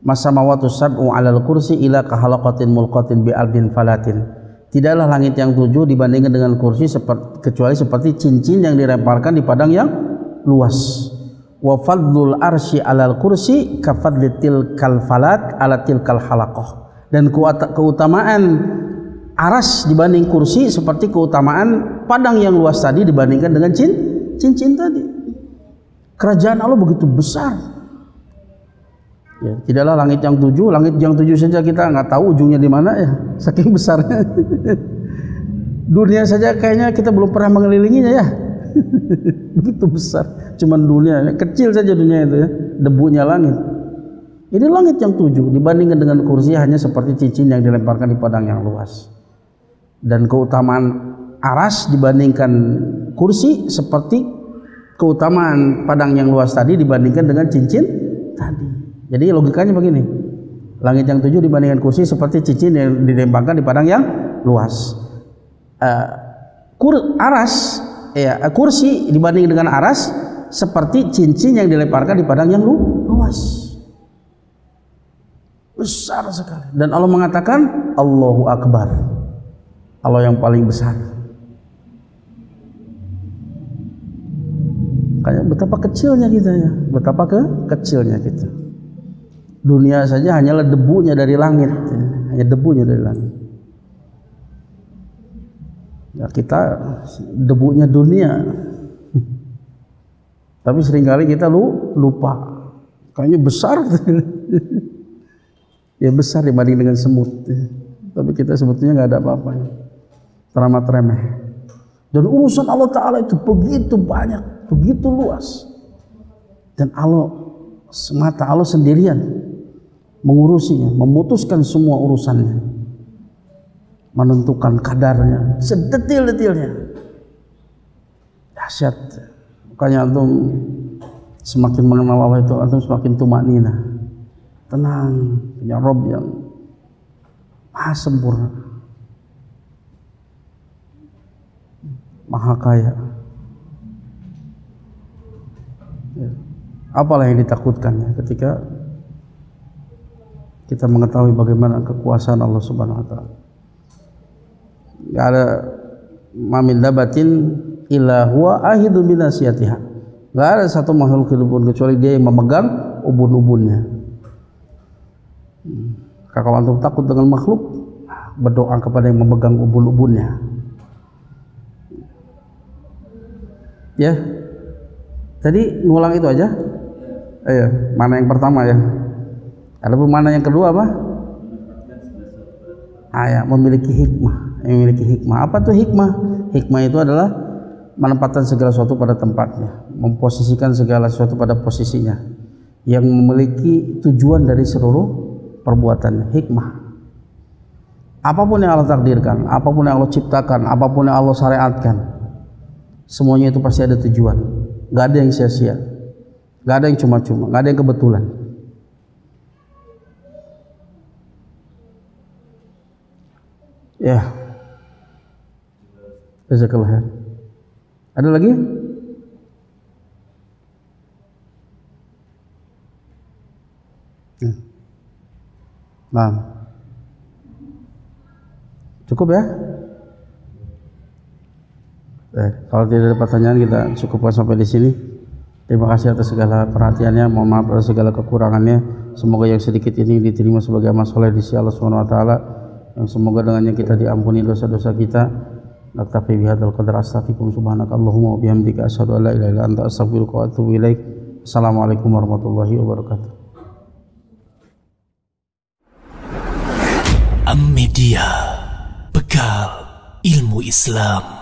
masamawatu sab'u 'alal kursi ila kahalaqatin mulqatin bi ardin falatin. Tidaklah langit yang 7 dibandingkan dengan kursi kecuali seperti cincin yang dilemparkan di padang yang luas. Wa fadlul arsy 'alal kursi ka fadli tilkal falat 'ala tilkal halaqah. Dan keutamaan aras dibanding kursi seperti keutamaan padang yang luas tadi dibandingkan dengan cincin tadi. Kerajaan Allah begitu besar. Ya, tidaklah langit yang 7, langit yang 7 saja kita nggak tahu ujungnya di mana ya, saking besarnya. Dunia saja kayaknya kita belum pernah mengelilinginya ya. Begitu besar, cuman dunia kecil saja dunia itu ya, debunya langit. Ini langit yang 7 dibandingkan dengan kursi hanya seperti cincin yang dilemparkan di padang yang luas. Dan keutamaan aras dibandingkan kursi seperti keutamaan padang yang luas tadi dibandingkan dengan cincin tadi. Jadi logikanya begini, langit yang 7 dibandingkan kursi seperti cincin yang dilemparkan di padang yang luas. Kursi dibanding dengan aras seperti cincin yang dilemparkan di padang yang luas. Besar sekali. Dan Allah mengatakan Allahu Akbar, Allah yang paling besar. Kayak betapa kecilnya kita ya, betapa kecilnya kita. Dunia saja hanyalah debunya dari langit, hanya debunya dari langit. Ya, kita debunya dunia. Tapi seringkali kita lupa. Kayaknya besar. Ya besar dibanding dengan semut. Tapi kita sebetulnya nggak ada apa-apanya. Teramat remeh. Dan urusan Allah Ta'ala itu begitu banyak, begitu luas. Dan Allah semata, Allah sendirian mengurusinya, memutuskan semua urusannya, menentukan kadarnya sedetil-detilnya. Dahsyat. Makanya antum semakin mengenal Allah itu antum semakin tumaknina, tenang, punya Rabb yang maha sempurna, maha kaya. Apalah yang ditakutkannya ketika kita mengetahui bagaimana kekuasaan Allah Subhanahu wa taala. Gak ada mamin dabatin illa huwa ahidu binasiyatiha. Gak ada satu makhluk hidup pun kecuali dia yang memegang ubun-ubunnya. Kalau antum takut dengan makhluk, berdoa kepada yang memegang ubun-ubunnya. Ya. Tadi ngulang itu aja. Ayo, mana yang pertama ya? Adapun mana yang kedua apa? Memiliki hikmah. Memiliki hikmah. Apa tuh hikmah? Hikmah itu adalah menempatkan segala sesuatu pada tempatnya, memposisikan segala sesuatu pada posisinya, yang memiliki tujuan dari seluruh perbuatannya. Hikmah. Apapun yang Allah takdirkan, apapun yang Allah ciptakan, apapun yang Allah syariatkan, semuanya itu pasti ada tujuan. Gak ada yang sia-sia, gak ada yang cuma-cuma, gak ada yang kebetulan. Ya, jazakallah khair. Ada lagi? Nah, cukup ya? Kalau tidak ada pertanyaan kita cukupkan sampai di sini. Terima kasih atas segala perhatiannya. Mohon maaf atas segala kekurangannya. Semoga yang sedikit ini diterima sebagai amal soleh di sisi Allah Subhanahu wa taala. Yang semoga dengannya kita diampuni dosa-dosa kita. Naktafi bihadzal qadar, astaghfiruka subhanakallahumma wa bihamdika asyhadu an la ilaha illa anta astaghfiruka wa atubu ilaik. Assalamualaikum warahmatullahi wabarakatuh. Am Media, bekal ilmu Islam.